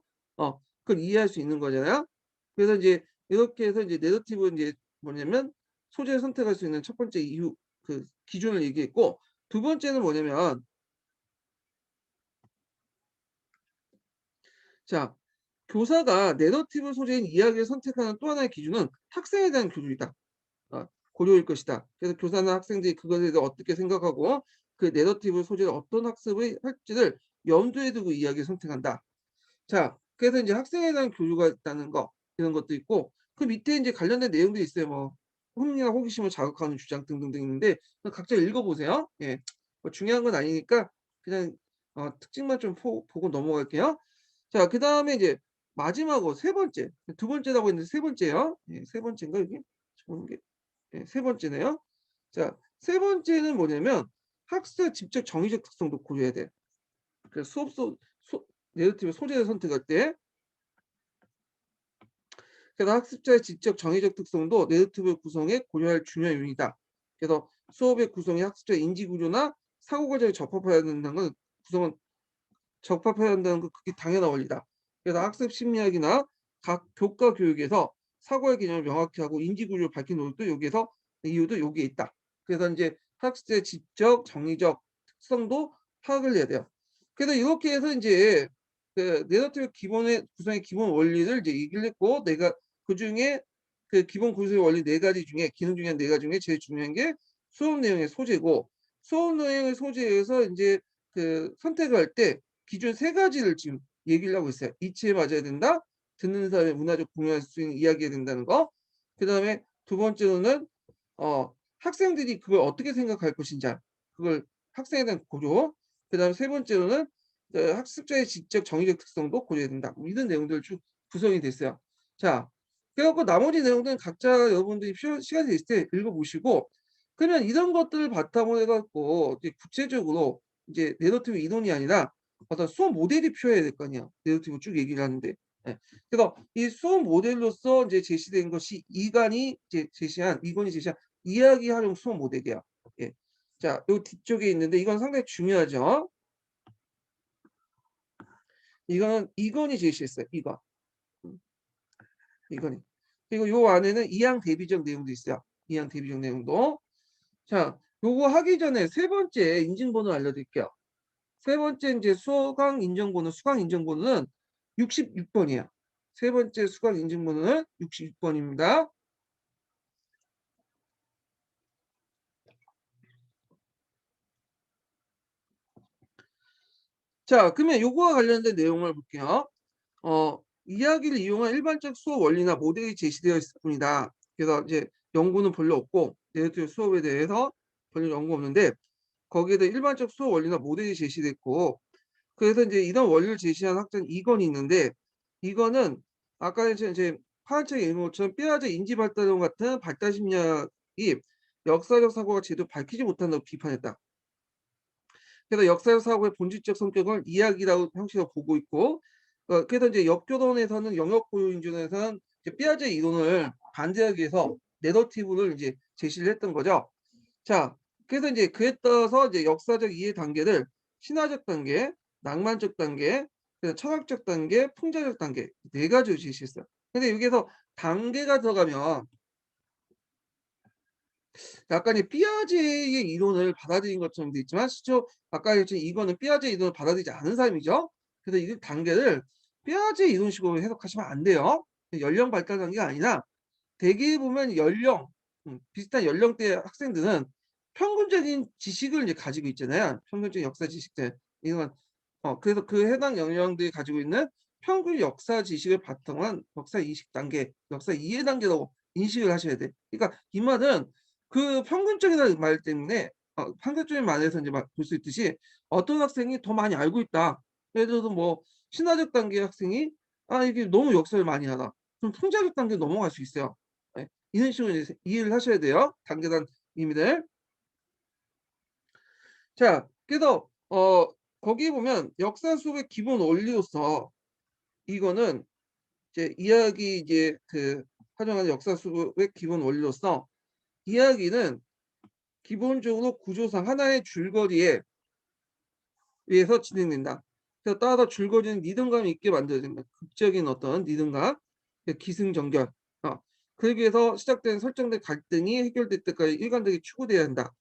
그걸 이해할 수 있는 거잖아요. 그래서 인제 이렇게 해서 이제 내러티브 인제 뭐냐면 소재를 선택할 수 있는 첫 번째 이유 그 기준을 얘기했고 두 번째는 뭐냐면 자 교사가 내러티브 소재인 이야기를 선택하는 또 하나의 기준은 학생에 대한 교육이다. 고려일 것이다. 그래서 교사나 학생들이 그것에 대해서 어떻게 생각하고 그 내러티브 소재를 어떤 학습을 할지를 염두에 두고 이야기를 선택한다. 자 그래서 인제 학생에 대한 교류가 있다는 거 이런 것도 있고 그 밑에 인제 관련된 내용들이 있어요. 뭐 흥미와 호기심을 자극하는 주장 등등등 있는데 각자 읽어 보세요. 예. 뭐 중요한 건 아니니까 그냥 특징만 좀 보고 넘어갈게요. 자 그다음에 이제 마지막으로 세 번째 두 번째라고 했는데 세 번째요. 예 세 번째인가 여기? 보는 게 예 세 번째네요. 자 세 번째는 뭐냐면 학습의 직접 정의적 특성도 고려해야 돼요. 그래서 수업 소 내러티브 소재를 선택할 때 그래서 학습자의 지적 정의적 특성도 내러티브 구성에 고려할 중요한 요인이다. 그래서 수업의 구성이 학습자의 인지 구조나 사고 과정에 적합해야 된다는 건 구성은 적합해야 한다는 건 그게 당연한 원리다. 그래서 학습 심리학이나 각 교과 교육에서 사고의 개념을 명확히 하고 인지 구조를 밝힌 노력도 여기에서 이유도 여기에 있다. 그래서 인제 학습자의 지적 정의적 특성도 파악을 해야 돼요. 그래서 이렇게 해서 인제 그 내러티브 기본의 구성의 기본 원리를 이제 얘기를 했고 내가 그중에 그 기본 구성의 원리 4 가지 중에 기능 중에 한 4 가지 중에 제일 중요한 게 수업 내용의 소재고 수업 내용의 소재에서 인제 그 선택을 할 때 기준 3 가지를 지금 얘기를 하고 있어요. 이치에 맞아야 된다. 듣는 사람의 문화적 공유할 수 있는 이야기해야 된다는 거. 그다음에 두 번째로는 학생들이 그걸 어떻게 생각할 것인지 그걸 학생에 대한 고려. 그다음에 세 번째로는 학습자의 지적 정의적 특성도 고려해야 된다. 뭐 이런 내용들 쭉 구성이 됐어요. 자 그래 갖고 나머지 내용들은 각자 여러분들이 시간이 있을 때 읽어 보시고 그러면 이런 것들을 바탕으로 해 갖고 이제 구체적으로 이제 내러티브 이론이 아니라 어떤 수업 모델이 필요해야 될 거 아니야. 내러티브 쭉 얘기를 하는데. 예. 그래서 이 수업 모델로서 인제 제시된 것이 이건이 제시한 이야기 활용 수업 모델이야. 예. 자 요 뒤쪽에 있는데 이건 상당히 중요하죠. 이거는 이건이 제시했어요. 이건. 음 이건이. 그리고 요 안에는 이항 대비적 내용도 있어요. 이항 대비적 내용도. 자 요거 하기 전에 세 번째 인증번호 알려드릴게요. 세 번째 인제 수강 인정번호 수강 인증번호는 66 번이에요. 세 번째 수강 인증번호는 66 번입니다. 자 그러면 요거와 관련된 내용을 볼게요. 이야기를 이용한 일반적 수업 원리나 모델이 제시되어 있을 뿐이다. 그래서 이제 연구는 별로 없고 내러티브 수업에 대해서 별로 연구 없는데 거기에 대해 일반적 수업 원리나 모델이 제시됐고 그래서 인제 이런 원리를 제시한 학자는 이건이 있는데 이거는 아까 이제 파란책에 있는 것처럼 삐아제 인지 발달론 같은 발달 심리학이 역사적 사고가 제대로 밝히지 못한다고 비판했다. 그래서 역사적 사고의 본질적 성격을 이야기라고 형식으로 보고 있고 그래서 인제 역교론에서는 영역 고유 인준에서는 이제 삐아제 이론을 반대하기 위해서 내러티브를 인제 제시를 했던 거죠. 자 그래서 인제 그에 따라서 이제 역사적 이해 단계를 신화적 단계, 낭만적 단계, 그래서 철학적 단계, 풍자적 단계 4 가지로 제시했어요. 근데 여기에서 단계가 들어가면 약간 이 삐아제의 이론을 받아들인 것처럼 돼 있지만 실제로 아까 얘기했지만 이거는 삐아제 이론을 받아들이지 않은 사람이죠. 그래서 이 단계를 삐아제 이론식으로 해석하시면 안 돼요. 연령 발달 단계가 아니라 대개 보면 비슷한 연령대의 학생들은 평균적인 지식을 이제 가지고 있잖아요. 평균적인 역사 지식들. 이런 그래서 그 해당 영역들이 가지고 있는 평균 역사 지식을 바탕으로 한 역사 이식 단계, 역사 이해 단계라고 인식을 하셔야 돼. 그러니까 이 말은 그 평균적이라는 말 때문에 평균적인 말에서 인제 막 볼 수 있듯이 어떤 학생이 더 많이 알고 있다. 예를 들어서 뭐 신화적 단계 학생이 '아 이게 너무 역사를 많이 알아.' 그럼 통자적 단계로 넘어갈 수 있어요. 예. 이런 식으로 이제 이해를 하셔야 돼요, 단계단 의미를. 자, 그래서 거기 보면 역사 수업의 기본 원리로서 이거는 이제 이야기 이제 활용하는 역사 수업의 기본 원리로서 이야기는 기본적으로 구조상 하나의 줄거리에 의해서 진행된다. 그래서 따라서 줄거리는 리듬감 있게 만들어야 된다. 극적인 어떤 리듬감, 기승전결. 그러기 위해서 시작된 설정된 갈등이 해결될 때까지 일관되게 추구돼야 한다.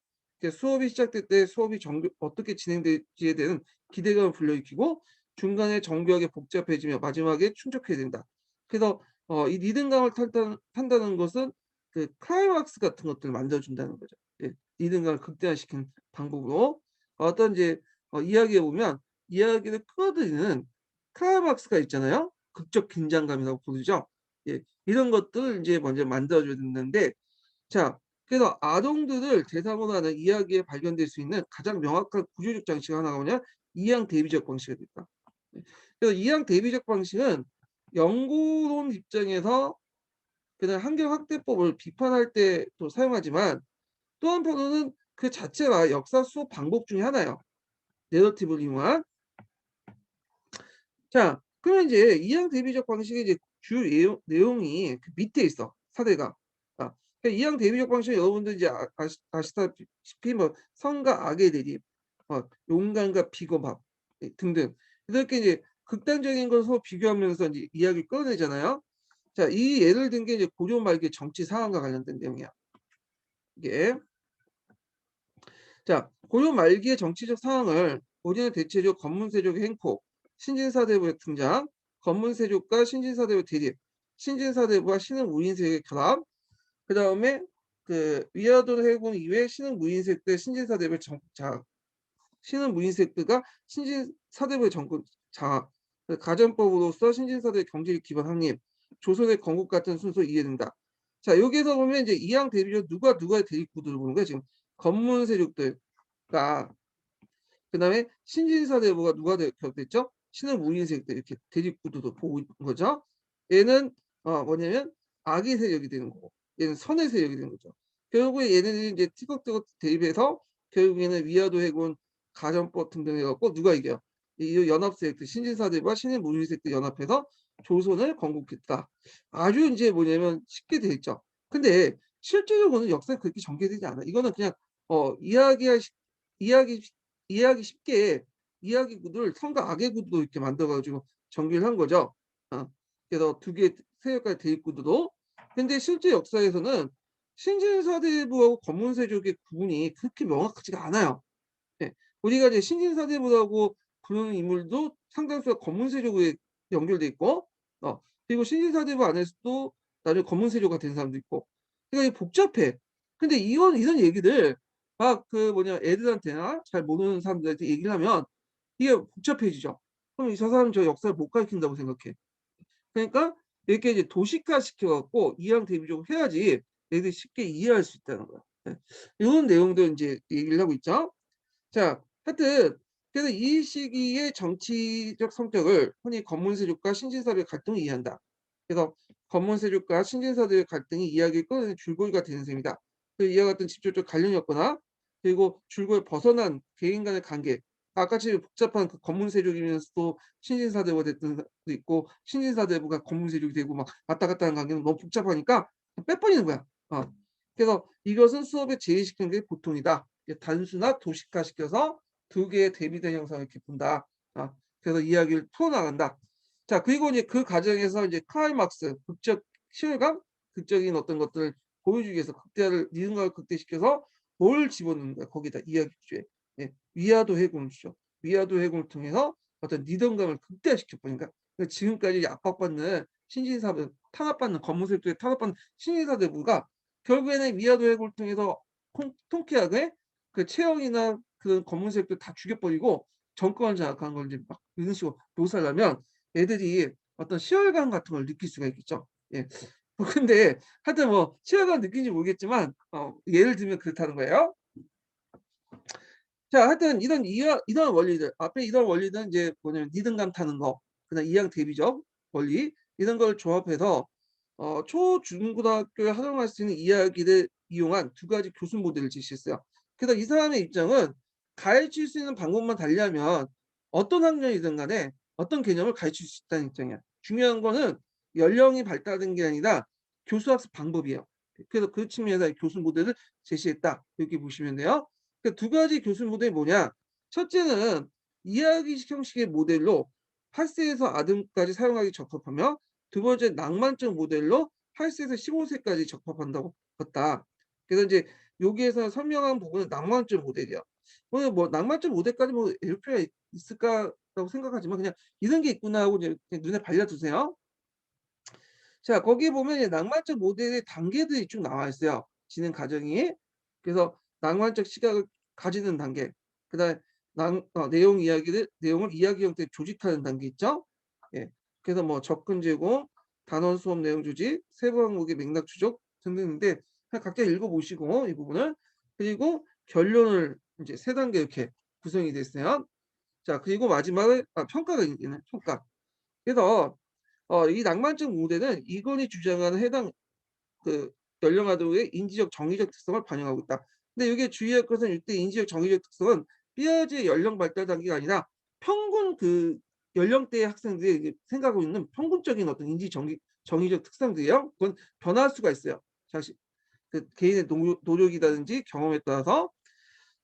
수업이 시작될 때 수업이 어떻게 진행될지에 대한 기대감을 불러일으키고 중간에 정교하게 복잡해지며 마지막에 충족해야 된다. 그래서 이 리듬감을 탄다는 것은 그 클라이막스 같은 것들을 만들어준다는 거죠. 예. 리듬감을 극대화시키는 방법으로 어떤 이제 이야기에 보면 이야기를 끌어들이는 클라이막스가 있잖아요. 극적 긴장감이라고 부르죠. 예. 이런 것들을 인제 먼저 만들어 줘야 된다는데, 자, 그래서 아동들을 대상으로 하는 이야기에 발견될 수 있는 가장 명확한 구조적 장치가 하나가 뭐냐? 이양 대비적 방식이 됐다. 예. 그래서 이양 대비적 방식은 연구론 입장에서 그냥 한결 확대법을 비판할 때 또 사용하지만 또 한편으로는 그 자체가 역사 수업 방법 중에 하나예요. 내러티브를 이용한. 자, 그러면 이제 이양 대비적 방식의 이제 주요 내용이 그 밑에 있어, 사례가. 그러니까 이양 대비적 방식은 여러분들 이제 아시다시피 뭐 선과 악의 대립, 용감과 비겁함, 등등 이렇게 이제 극단적인 것으로 비교하면서 이제 이야기를 끌어내잖아요. 자, 이 예를 든 게 이제 고려 말기 정치 상황과 관련된 내용이야, 이게. 자, 고려 말기의 정치적 상황을 고려는 대체적 권문세족의 횡포, 신진사대부의 등장, 권문세족과 신진사대부 대립, 신진사대부와 신흥 무인색의 결합, 그다음에 그 위화도 해군 이외에 신흥 무인색들 신진사대부의 장악, 신흥 무인색들과 신진사대부의 정권 장악, 가전법으로서 신진사대의 경제적 기반 확립, 조선의 건국 같은 순서 이해된다. 자, 여기에서 보면 이제 이양 대비적 누가 대립 구도를 보는 거야, 지금. 권문세족들, 그다음에 신진사대부가 누가 결합됐죠? 신은 무인색들, 이렇게 대립구도도 보고 있는 거죠. 얘는 뭐냐면 악의 세력이 되는 거고, 얘는 선의 세력이 되는 거죠. 결국에 얘네들이 이제 티격태격 대립해서 결국에는 위화도 해군, 가전법 등등 해갖고 누가 이겨요? 이 연합 세력들, 신진사대부와 신의 무인색들 연합해서 조선을 건국했다. 아주 이제 뭐냐면 쉽게 돼 있죠. 근데 실제적으로는 역사에 그렇게 전개되지 않아. 이거는 그냥 이야기 이해하기 쉽게 이야기 구도를 선과 악의 구도로 이렇게 만들어 가지고 전개를 한 거죠. 그래서 두 개의 세력과의 대립 구도도. 근데 실제 역사에서는 신진사대부하고 권문세족의 구분이 그렇게 명확하지가 않아요. 예. 우리가 이제 신진사대부라고 부르는 인물도 상당수가 권문세족에 연결돼 있고, 그리고 신진사대부 안에서도 나중에 권문세족가 된 사람도 있고. 그러니까 이게 복잡해. 근데 이런 얘기들 막 애들한테나 잘 모르는 사람들한테 얘기를 하면 이게 복잡해지죠. 그럼 저 사람은 저 역사를 못 가르친다고 생각해. 그러니까 이렇게 이제 도식화 시켜 갖고 이양 대비적으로 해야지 애들이 쉽게 이해할 수 있다는 거야. 예. 요런 내용들 인제 얘기를 하고 있죠. 자, 하여튼 그래서 이 시기의 정치적 성격을 흔히 권문세족과 신진사대의 갈등을 이해한다. 그래서 권문세족과 신진사대의 갈등이 이야기를 끌어내는 줄거리가 되는 셈이다. 이와 같은 직접적 관련이 없거나 그리고 줄거리를 벗어난 개인 간의 관계, 아까처럼 복잡한 그 권문세족이면서도 신진사대부가 됐던 사람도 있고 신진사대부가 권문세족이 되고 막 왔다 갔다 하는 관계는 너무 복잡하니까 빼버리는 거야. 그래서 이것은 수업에 제의시키는 게 보통이다. 단순화 도식화시켜서 두 개의 대비된 형상을 이렇게 본다. 그래서 이야기를 풀어나간다. 자, 그리고 이제 그 과정에서 이제 클라이막스, 극적 실감, 극적인 어떤 것들을 보여주기 위해서 리듬감을 극대시켜서 뭘 집어넣는 거야, 거기다 이야기 주제에. 예, 위화도 해군을 주죠. 위화도 해군을 통해서 어떤 리듬감을 극대화시켜 보니까 지금까지 압박받는 신진사부, 탄압받는 검문색도에 탄압받는 신진사대부가 결국에는 위화도 해군을 통해서 통쾌하게 그 최영이나 그런 검문색도 다 죽여버리고 정권을 장악한 걸 이제 막 이런 식으로 묘사를 하면 애들이 어떤 희열감 같은 걸 느낄 수가 있겠죠. 예. 근데 하여튼 뭐 희열감 느끼는지 모르겠지만 예를 들면 그렇다는 거예요. 자 하여튼 이런 원리들 앞에 이런 원리는 이제 뭐냐면 리듬감 타는 거 그다음 이항 대비적 원리 이런 걸 조합해서 초중고등학교에 활용할 수 있는 이야기를 이용한 두 가지 교수 모델을 제시했어요. 그래서 이 사람의 입장은 가르칠 수 있는 방법만 달리하면 어떤 학년이든 간에 어떤 개념을 가르칠 수 있다는 입장이야. 중요한 거는 연령이 발달된 게 아니라 교수 학습 방법이에요. 그래서 그 측면에서 교수 모델을 제시했다. 이렇게 보시면 돼요. 그 두 가지 교수 모델이 뭐냐? 첫째는 이야기식 형식의 모델로 8 세에서 아동까지 사용하기 적합하며 두 번째 낭만적 모델로 8 세에서 15 세까지 적합한다고 봤다. 그래서 이제 여기에서 설명한 부분은 낭만적 모델이야. 오늘 뭐 낭만적 모델까지 뭐 외울 필요가 있을까라고 생각하지만 그냥 '이런 게 있구나.' 하고 이제 그냥 눈에 발려 두세요. 자 거기 보면 이제 낭만적 모델의 단계들이 쭉 나와 있어요, 진행 과정이. 그래서 낭만적 시각을 가지는 단계, 그다음에 내용을 이야기 형태로 조직하는 단계 있죠. 예. 그래서 뭐 접근 제공, 단원 수업 내용 조직, 세부 항목의 맥락 추적 등등인데 그냥 각자 읽어 보시고 이 부분을. 그리고 결론을 이제 세 단계 이렇게 구성이 됐어요. 자 그리고 마지막에 평가가 있네, 평가. 그래서 이 낭만적 모델은 이건이 주장하는 해당 그 연령아동의 인지적 정의적 특성을 반영하고 있다. 근데 여기에 주의할 것은 이때 인지적 정의적 특성은 삐아지의 연령 발달 단계가 아니라 평균 그 연령대의 학생들이 이제 생각하고 있는 평균적인 어떤 정의적 특성들이에요. 그건 변할 수가 있어요. 사실 그 개인의 노력이라든지 경험에 따라서.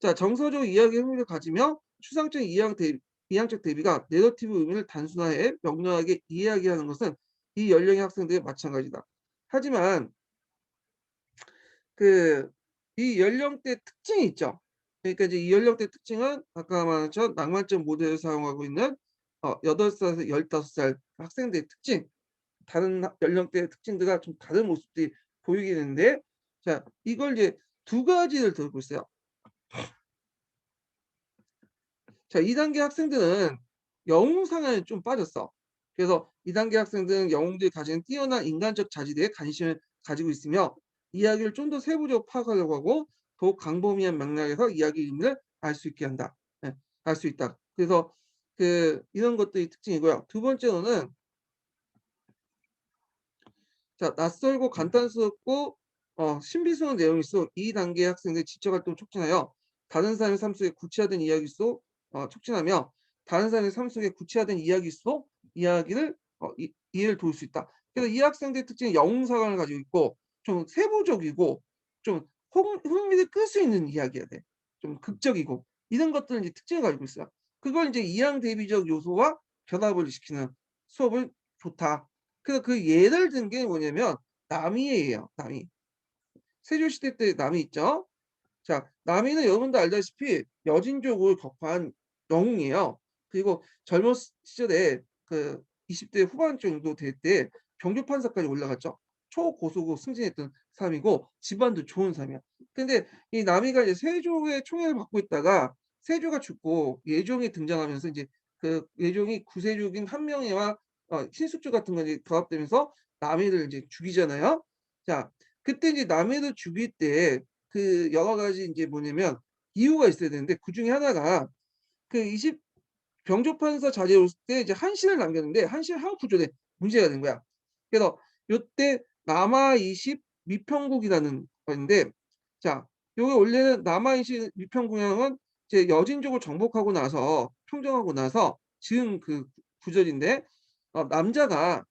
자 정서적 이야기 흥미를 가지며 추상적 이항적 대비가 내러티브 의미를 단순화해 명료하게 이야기하는 것은 이 연령의 학생들이 마찬가지다. 하지만 그 이 연령대 특징이 있죠. 그러니까 이제 이 연령대 특징은 아까 말한 것처럼 낭만적 모델을 사용하고 있는 8 살에서 15살 학생들의 특징, 다른 연령대의 특징들과 좀 다른 모습들이 보이게 되는데 자 이걸 이제 두 가지를 들고 있어요. 자 2 단계 학생들은 영웅 상향에 좀 빠졌어. 그래서 2 단계 학생들은 영웅들이 가지는 뛰어난 인간적 자질에 관심을 가지고 있으며 이야기를 좀 더 세부적으로 파악하려고 하고 더욱 광범위한 맥락에서 이야기 의미를 알 수 있게 한다. 예. 알 수 있다. 그래서 이런 것들이 특징이고요. 두 번째로는 자 낯설고 간단스럽고 신비스러운 내용일수록 이 단계의 학생들이 지적 활동을 촉진하여 다른 사람의 삶 속에 구체화된 이야기 속 촉진하며 다른 사람의 삶 속에 구체화된 이야기 속 이야기를 이해를 도울 수 있다. 그래서 이 학생들의 특징은 영웅사관을 가지고 있고 좀 세부적이고 좀 흥미를 끌 수 있는 이야기여야 돼. 좀 극적이고 이런 것들은 이제 특징을 가지고 있어요. 그걸 이제 이항 대비적 요소와 결합을 시키는 수업을 좋다. 그래서 그 예를 든 게 뭐냐면 남이에요, 남이. 세조시대 때 남이 있죠. 자 남이는 여러분도 알다시피 여진족을 격파한 영웅이에요. 그리고 젊은 시절에 그 20대 후반 정도 될 때 병조판사까지 올라갔죠. 초고수고 승진했던 사람이고 집안도 좋은 사람이야. 근데 이 남이가 이제 세조의 총애를 받고 있다가 세조가 죽고 예종이 등장하면서 이제 그 예종이 구세족인 한명회와 신숙주 같은 거 이제 결합되면서 남이를 이제 죽이잖아요. 자 그때 이제 남이를 죽일 때 여러 가지 인제 뭐냐면 이유가 있어야 되는데 그중에 하나가 그 20 병조판사 자리에 올때 이제 한신을 남겼는데 한신 항구조에 문제가 된 거야. 그래서 요때 남하20 미평국이라는 건데 자 요게 원래는 남하20 미평국이라는 이제 여진족을 정복하고 나서 평정하고 나서 지은 그 구절인데 남자가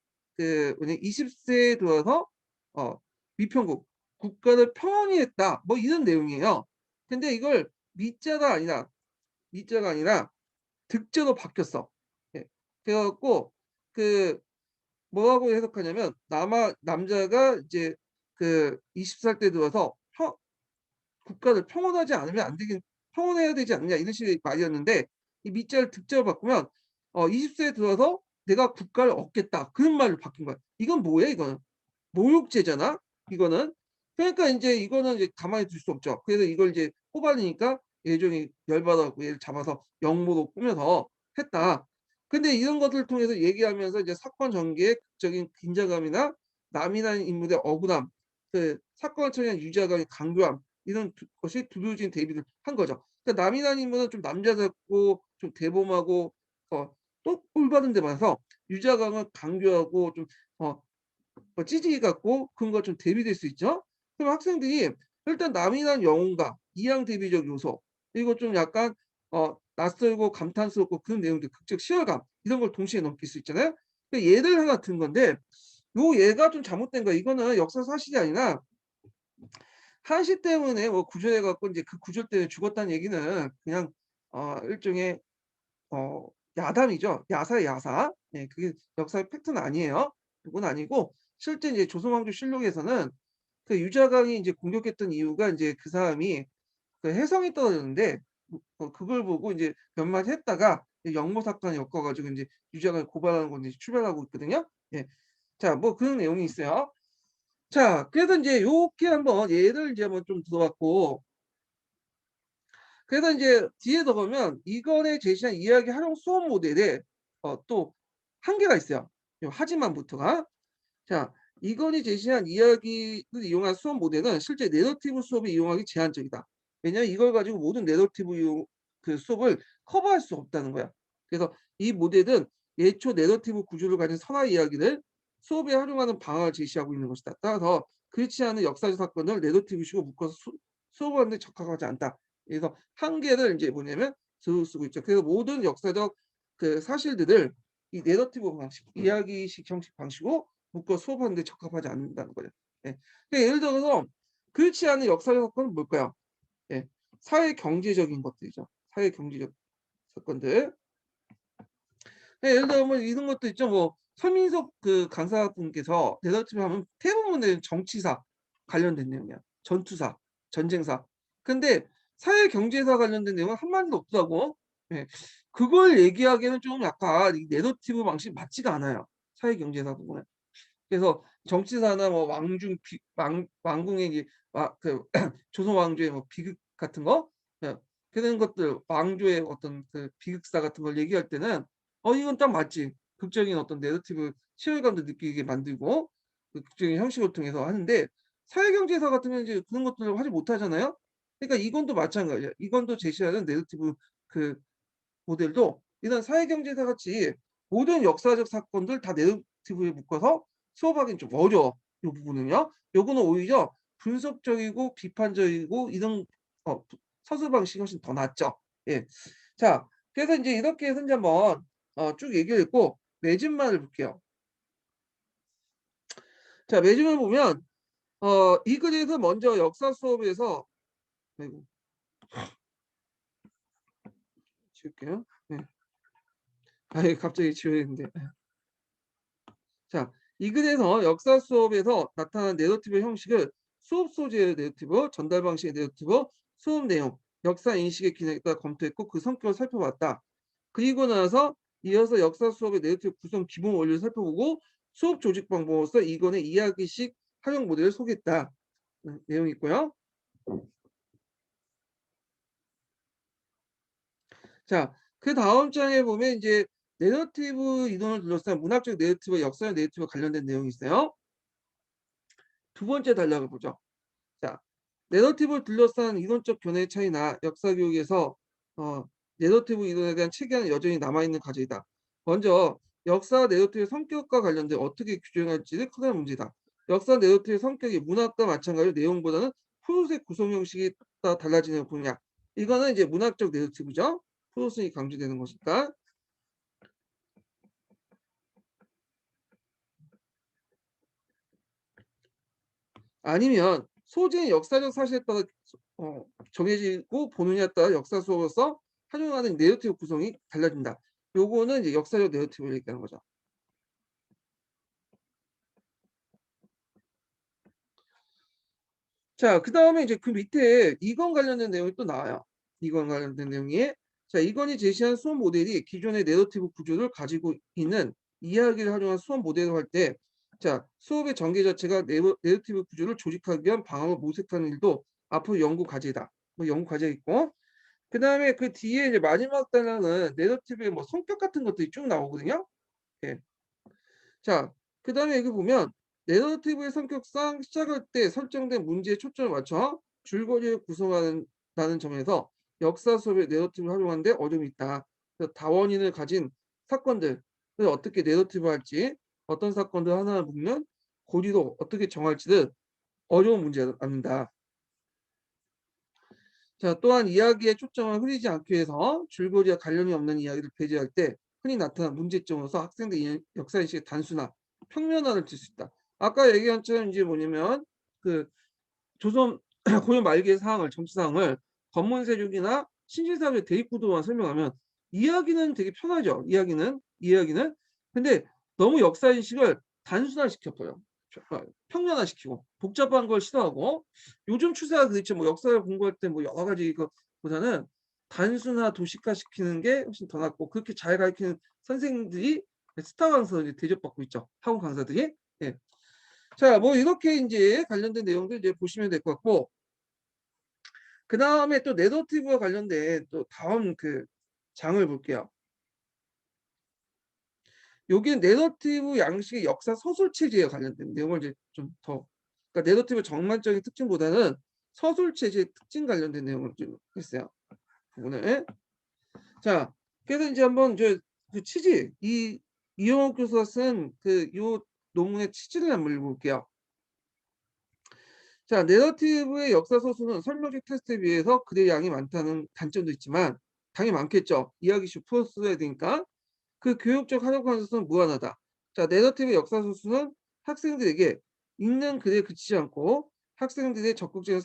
뭐냐 20 세에 들어서 어 미평국 국가를 평온히 했다 뭐 이런 내용이에요. 근데 이걸 미자가 아니라 득자로 바뀌었어. 예. 그래 갖고 그 뭐라고 해석하냐면 남자가 이제 20살 때 들어서 국가를 평온하지 않으면 안 되긴 평온해야 되지 않느냐 이런 식의 말이었는데 이 미자를 득자로 바꾸면 20 세에 들어서 '내가 국가를 얻겠다.' 그런 말로 바뀐 거야. 이건 뭐예요 이거는? 모욕죄잖아 이거는. 그러니까 인제 이거는 이제 가만히 둘 수 없죠. 그래서 이걸 이제 호발이니까 예종이 열받아 갖고 얘를 잡아서 영모로 꾸며서 했다. 근데 이런 것들을 통해서 얘기하면서 이제 사건 전개의 극적인 긴장감이나 남이라는 인물의 억울함, 그 사건을 처리한 유자감의 강교함 이런 것이 두드러진 대비를 한 거죠. 그러니까 남이라는 인물은 좀 남자답고 좀 대범하고 또 올바른 데 많아서 유자감은 강교하고 좀 어 찌질이 같고 그런 거 좀 대비될 수 있죠. 그럼 학생들이 일단 남이란 영웅과 이양 대비적 요소 그리고 좀 약간 낯설고 감탄스럽고 그런 내용들 극적 시열감 이런 걸 동시에 넘길 수 있잖아요. 그 예를 하나 든 건데 요 예가 좀 잘못된 거야. 이거는 역사 사실이 아니라 한시 때문에 뭐 구조해 갖고 인제 그 구조 때문에 죽었다는 얘기는 그냥 일종의 어 야담이죠. 야사예요, 야사. 예 그게 역사의 팩트는 아니에요. 그건 아니고 실제 이제 조선왕조실록에서는 그 유자강이 인제 공격했던 이유가 인제 그 사람이 그 혜성이 떨어졌는데 그걸 보고 인제 몇 마디 했다가 이 역모 사건이 엮어 가지고 인제 유자강을 고발하는 건데 출발하고 있거든요. 예. 자 뭐 그런 내용이 있어요. 자 그래서 인제 요렇게 한번 예를 인제 한번 좀 들어 봤고 그래서 인제 뒤에서 보면 이건에 제시한 이야기 활용 수업 모델에 또 한계가 있어요. 요 하지만부터가. 자 이건이 제시한 이야기를 이용한 수업 모델은 실제 내러티브 수업에 이용하기 제한적이다. 왜냐하면 이걸 가지고 모든 내러티브 이용 그 수업을 커버할 수 없다는 거야. 그래서 이 모델은 예초 내러티브 구조를 가진 선화 이야기를 수업에 활용하는 방안을 제시하고 있는 것이다. 따라서 그렇지 않은 역사적 사건을 내러티브식으로 묶어서 수업하는 데 적합하지 않다. 그래서 한계를 인제 뭐냐면 쓰고 있죠. 그래서 모든 역사적 그 사실들을 이 내러티브 방식, 이야기식 형식 방식으로 묶어 수업하는 데 적합하지 않는다는 거예요. 예. 그러니까 예를 들어서 그렇지 않은 역사적 사건은 뭘까요? 예. 사회 경제적인 것들이죠. 사회 경제적 사건들. 예 예를 들면 이런 것도 있죠. 뭐 서민석 그 강사분께서 대답집을 하면 대부분은 정치사 관련된 내용이야. 전투사, 전쟁사. 근데 사회 경제사 관련된 내용은 한마디도 없더라고. 예. 그걸 얘기하기에는 좀 약간 이 내러티브 방식이 맞지가 않아요. 사회 경제사 부분은. 그래서 정치사나 뭐 왕중 비 왕 왕궁의 이제 그 조선 왕조의 뭐 비극 같은 거 예 그런 것들 왕조의 어떤 그 비극사 같은 걸 얘기할 때는 이건 딱 맞지. 극적인 어떤 내러티브 치열감도 느끼게 만들고 그 극적인 형식을 통해서 하는데 사회경제사 같은 경우는 이제 그런 것들을 하지 못하잖아요. 그러니까 이건도 마찬가지야. 이건도 제시하는 내러티브 그 모델도 이런 사회경제사 같이 모든 역사적 사건들 다 내러티브에 묶어서 수업하기는 좀 어려워. 요 부분은요. 요거는 오히려 분석적이고 비판적이고 이런 서술 방식이 훨씬 더 낫죠. 예. 자 그래서 인제 이렇게 해서 인제 한번 쭉 얘기를 했고 매진말을 볼게요. 자 매진을 보면 이 글에서 먼저 역사 수업에서 아이고 지울게요. 네. 아이 갑자기 지워야 되는데. 자, 이 글에서 역사 수업에서 나타난 내러티브 형식을 수업 소재의 내러티브, 전달 방식의 내러티브, 수업 내용, 역사 인식의 기능에 따라 검토했고 그 성격을 살펴봤다. 그리고 나서 이어서 역사 수업의 내러티브 구성 기본 원리를 살펴보고 수업 조직 방법으로서 이건의 이야기식 활용 모델을 소개했다. 내용이 있고요. 자, 그 다음 장에 보면 이제 내러티브 이론을 둘러싼 문학적 내러티브, 역사적 내러티브 관련된 내용이 있어요. 두 번째 단락을 보죠. 자, 내러티브를 둘러싼 이론적 견해의 차이나 역사 교육에서 어 내러티브 이론에 대한 체계는 여전히 남아 있는 과제이다. 먼저 역사 내러티브의 성격과 관련돼 어떻게 규정할지를 크다는 문제다. 역사 내러티브의 성격이 문학과 마찬가지로 내용보다는 프로세 구성 형식이 따라 달라지는 분야. 이거는 이제 문학적 내러티브죠. 프로세이 강조되는 것이니까. 아니면 소재의 역사적 사실에 따라 정해지고 보느냐에 따라 역사 수업에서 활용하는 내러티브 구성이 달라진다. 요거는 이제 역사적 내러티브를 얘기하는 거죠. 자 그다음에 이제 그 밑에 이건 관련된 내용이 또 나와요. 이건 관련된 내용이. 자 이건이 제시한 수업 모델이 기존의 내러티브 구조를 가지고 있는 이야기를 활용한 수업 모델을 할 때 자 수업의 전개 자체가 내러티브 구조를 조직하기 위한 방법을 모색하는 일도 앞으로 연구 과제다. 뭐 연구 과제 있고 그다음에 그 뒤에 이제 마지막 단락은 내러티브의 뭐 성격 같은 것들이 쭉 나오거든요. 예. 자, 그다음에 여기 보면 내러티브의 성격상 시작할 때 설정된 문제에 초점을 맞춰 줄거리를 구성하는 다는 점에서 역사 수업에 내러티브를 활용하는데 어려움이 있다. 그래서 다원인을 가진 사건들을 어떻게 내러티브할지, 어떤 사건들 하나를 묶는 고리도 어떻게 정할지를 어려운 문제랍니다. 자, 또한 이야기의 초점을 흐리지 않기 위해서 줄거리와 관련이 없는 이야기를 배제할 때 흔히 나타나는 문제점으로서 학생들이 역사인식의 단순화, 평면화를 줄 수 있다. 아까 얘기한 것처럼 이제 뭐냐면 그 조선 고려 말기의 상황을 정치 상황을 권문세족이나 신실사회 대입구도만 설명하면 이야기는 되게 편하죠. 이야기는. 근데 너무 역사인식을 단순화시켜 버려요. 평면화시키고 복잡한 걸 싫어하고 요즘 추세가 그렇죠. 뭐 역사를 공부할 때 뭐 여러 가지 이거보다는 단순화 도식화시키는 게 훨씬 더 낫고 그렇게 잘 가르치는 선생님들이 스타 강사로 대접받고 있죠. 학원 강사들이. 예. 자, 뭐 이렇게 이제 관련된 내용들 이제 보시면 될 것 같고 그다음에 또 내러티브와 관련된 또 다음 그 장을 볼게요. 여기는 내러티브 양식의 역사 서술 체제에 관련된 내용을 이제 좀 더 그러니까 내러티브 전반적인 특징보다는 서술 체제의 특징 관련된 내용을 좀 했어요. 부분을. 자, 그래서 이제 한번 그 취지 이영옥 교수가 쓴 그 요 논문의 취지를 한번 읽어볼게요. 자, 내러티브의 역사 서술은 설명식 테스트에 비해서 글의 양이 많다는 단점도 있지만 당연히 많겠죠. 이야기식 풀어써야 되니까. 그 교육적 활용 가능성은 무한하다. 자, 내러티브 역사 소수는 학생들에게 읽는 글에 그치지 않고 학생들의 적극적인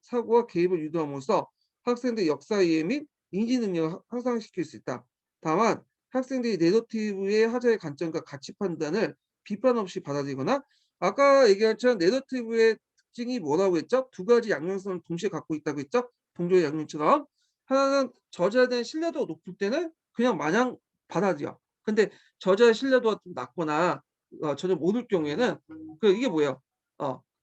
사고와 개입을 유도함으로써 학생들의 역사 이해 및 인지 능력을 향상시킬 수 있다. 다만 학생들이 내러티브의 하자의 관점과 가치 판단을 비판 없이 받아들이거나 아까 얘기한 것처럼 내러티브의 특징이 뭐라고 했죠? 두 가지 양면성을 동시에 갖고 있다고 했죠? 동조의 양면처럼 하나는 저자에 대한 신뢰도가 높을 때는 그냥 마냥 받아들여. 근데 저자의 신뢰도가 좀 낮거나 전혀 모를 경우에는 이게 뭐예요?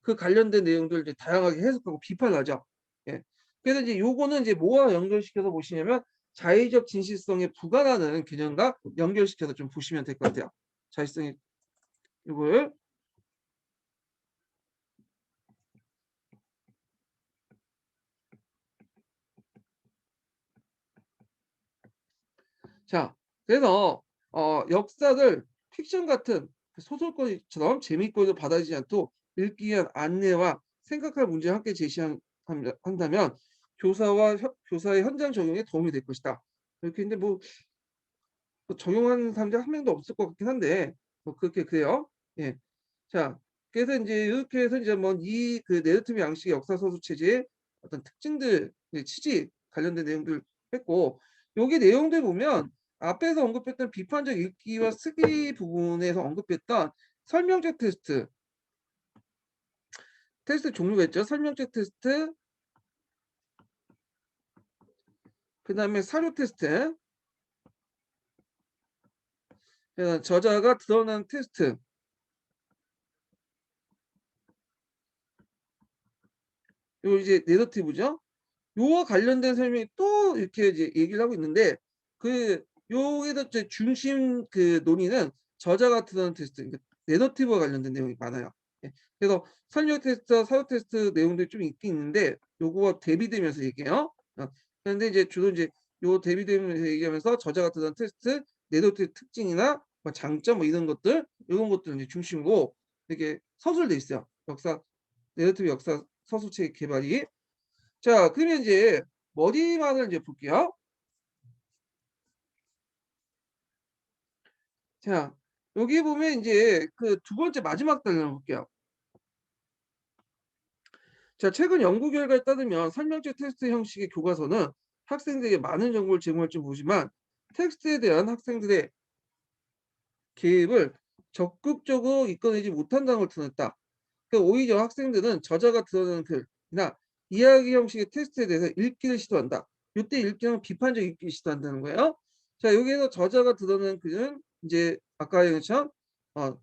그 관련된 내용들 이제 다양하게 해석하고 비판을 하죠. 예. 그래서 이제 요거는 이제 뭐와 연결시켜서 보시냐면 자의적 진실성에 부관하는 개념과 연결시켜서 좀 보시면 될 것 같아요. 자의성이 요걸 자, 그래서 역사를 픽션 같은 그 소설거리처럼 재밌고도 받아들이지 않도록 읽기 위한 안내와 생각할 문제를 함께 한다면 교사의 현장 적용에 도움이 될 것이다. 이렇게 근데 뭐 적용하는 사람들이 한 명도 없을 것 같긴 한데 뭐 그렇게 그래요. 예. 자, 그래서 이제 이렇게 해서 이제 뭐 이 그 내러티브 양식의 역사 서술 체제의 어떤 특징들, 취지 관련된 내용들 했고 여기 내용들 보면 앞에서 언급했던 비판적 읽기와 쓰기 부분에서 언급했던 설명적 테스트 종류가 있죠. 설명적 테스트, 그다음에 사료 테스트, 그다음 저자가 드러난 테스트, 요 이제 내러티브죠. 요와 관련된 설명이 또 이렇게 이제 얘기를 하고 있는데 요에서 이제 중심 그 논의는 저자가 드러난 테스트, 그러니까 내러티브와 관련된 내용이 많아요. 예. 그래서 설명 테스트와 사유 테스트 내용들이 좀 있긴 있는데 요거와 대비되면서 얘기해요. 그런데 이제 주로 이제 요 대비되면서 얘기하면서 저자가 드러난 테스트, 내러티브 특징이나 뭐 장점 뭐 이런 것들, 이런 것들 이제 중심으로 이렇게 서술돼 있어요. 내러티브 역사 서술책 개발이. 자, 그러면 이제 머리말을 이제 볼게요. 자, 여기 보면 이제 그 두 번째 마지막 단락 볼게요. 자, 최근 연구 결과에 따르면 설명적 테스트 형식의 교과서는 학생들에게 많은 정보를 제공할 줄 모르지만 텍스트에 대한 학생들의 개입을 적극적으로 이끌어내지 못한다는 걸 드러냈다. 그러니까 오히려 학생들은 저자가 드러내는 글이나 이야기 형식의 테스트에 대해서 읽기를 시도한다. 이때 읽기는 비판적 읽기를 시도한다는 거예요. 자, 여기에서 저자가 드러내는 글은 이제 아까 얘기한 것처럼 어,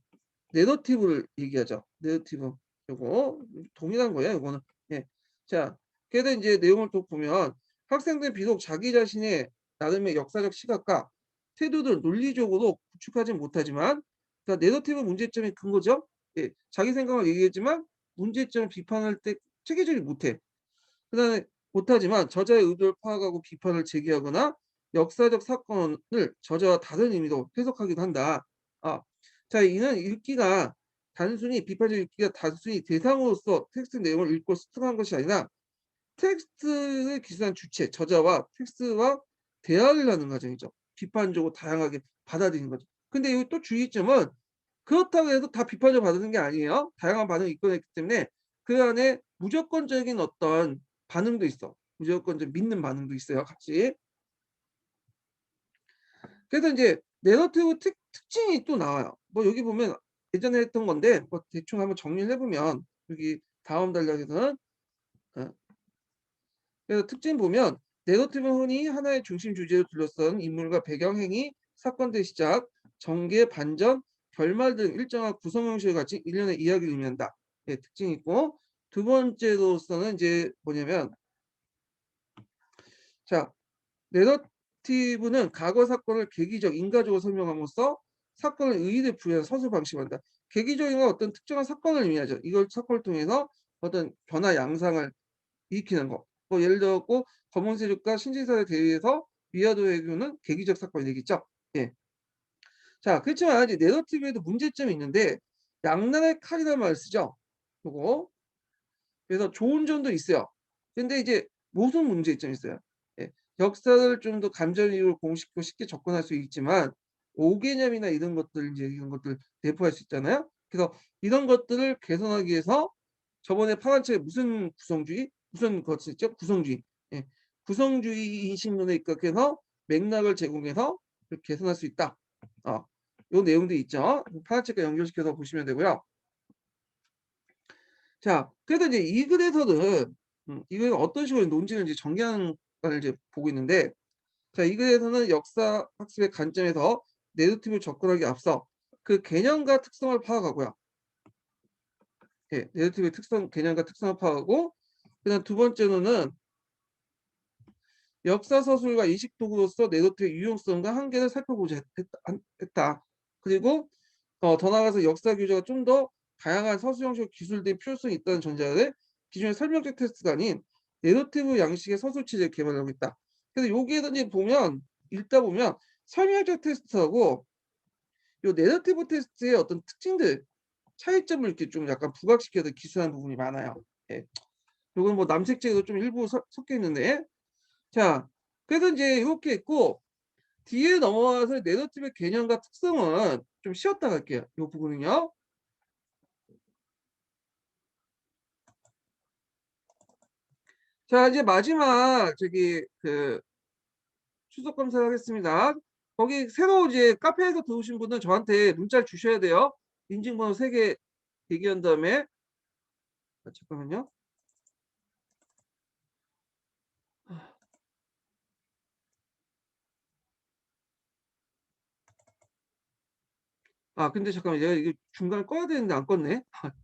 내러티브를 얘기하죠. 내러티브. 요거 동일한 거예요. 요거는. 예. 자, 그래서 이제 내용을 또 보면 학생들은 비록 자기 자신의 나름의 역사적 시각과 태도를 논리적으로 구축하진 못하지만, 그러니까 내러티브 문제점의 근거죠. 예. 자기 생각을 얘기했지만 문제점을 비판할 때 체계적이지 못해. 그다음에 못하지만 저자의 의도를 파악하고 비판을 제기하거나 역사적 사건을 저자와 다른 의미로 해석하기도 한다. 아. 자, 이는 읽기가 단순히 비판적 읽기가 단순히 대상으로서 텍스트 내용을 읽고 습득한 것이 아니라 텍스트를 기술한 주체, 저자와 텍스트와 대화를 하는 과정이죠. 비판적으로 다양하게 받아들이는 거죠. 근데 여기 또 주의점은 그렇다고 해서 다 비판적으로 받아들이는 게 아니에요. 다양한 반응이 이끌어냈기 때문에 그 안에 무조건적인 어떤 반응도 있어. 무조건적 믿는 반응도 있어요, 같이. 그래서 인제 내러티브 특징이 또 나와요. 뭐 여기 보면 예전에 했던 건데 뭐 대충 한번 정리를 해 보면 여기 다음 단락에서는 어 그래서 특징 보면 내러티브는 흔히 하나의 중심 주제로 둘러싼 인물과 배경, 행위, 사건들의 시작, 전개, 반전, 결말 등 일정한 구성 형식을 가진 일련의 이야기를 의미한다. 예, 특징이 있고, 두 번째로서는 이제 뭐냐면, 자, 내러티브는 과거 사건을 계기적, 인과적으로 설명함으로써 사건의 의의를 부여하는 서술 방식을 한다. 계기적인 건 어떤 특정한 사건을 의미하죠. 이걸 사건을 통해서 어떤 변화 양상을 일으키는 거. 뭐 예를 들어 갖고 검은 세력과 신진사를 대위해서 위화도 외교는 계기적 사건이 되겠죠. 예. 자, 그렇지만 이제 내러티브에도 문제점이 있는데 양날의 칼이라는 말을 쓰죠. 요거. 그래서 좋은 점도 있어요. 근데 이제 무슨 문제점이 있어요. 예. 역사를 좀 더 감정 이입을 공식화시키고 쉽게 접근할 수 있지만 오개념이나 이런 것들 인제 이런 것들 내포할 수 있잖아요. 그래서 이런 것들을 개선하기 위해서 저번에 파란 책에 무슨 구성주의? 무슨 것이 있죠? 구성주의. 예. 구성주의 인식론에 입각해서 맥락을 제공해서 이렇게 개선할 수 있다. 요 내용도 있죠. 파란 책과 연결시켜서 보시면 되고요. 자, 그래서 이제 이 글에서는 이 글은 어떤 식으로 논지를 이제 전개하는 걸 이제 보고 있는데, 자, 이 글에서는 역사 학습의 관점에서 내러티브를 접근하기에 앞서 그 개념과 특성을 파악하고요. 예. 내러티브의 특성 개념과 특성을 파악하고, 그다음 두 번째로는 역사 서술과 인식 도구로서 내러티브의 유용성과 한계를 살펴보자 했다. 그리고 더 나아가서 역사 교재가 좀 더 다양한 서술 형식 기술들의 필요성이 있다는 전제하에 기존의 설명적 테스트가 아닌 내러티브 양식의 서술 체제를 개발하고 있다. 그래서 여기에서 이제 보면 읽다 보면 설명적 테스트하고 요 내러티브 테스트의 어떤 특징들, 차이점을 이렇게 좀 약간 부각시켜서 기술하는 부분이 많아요. 예. 요건 뭐 남색제도 좀 일부 섞여 있는데, 자, 그래서 인제 요렇게 있고 뒤에 넘어가서 내러티브의 개념과 특성은 좀 쉬었다 갈게요, 요 부분은요. 자, 이제 마지막 저기 그 추적 검사를 하겠습니다. 거기 새로 이제 카페에서 들어오신 분은 저한테 문자를 주셔야 돼요. 인증번호 3개 대기한 다음에. 잠깐만요. 근데 잠깐만, 내가 이게 중간에 꺼야 되는데 안 껐네.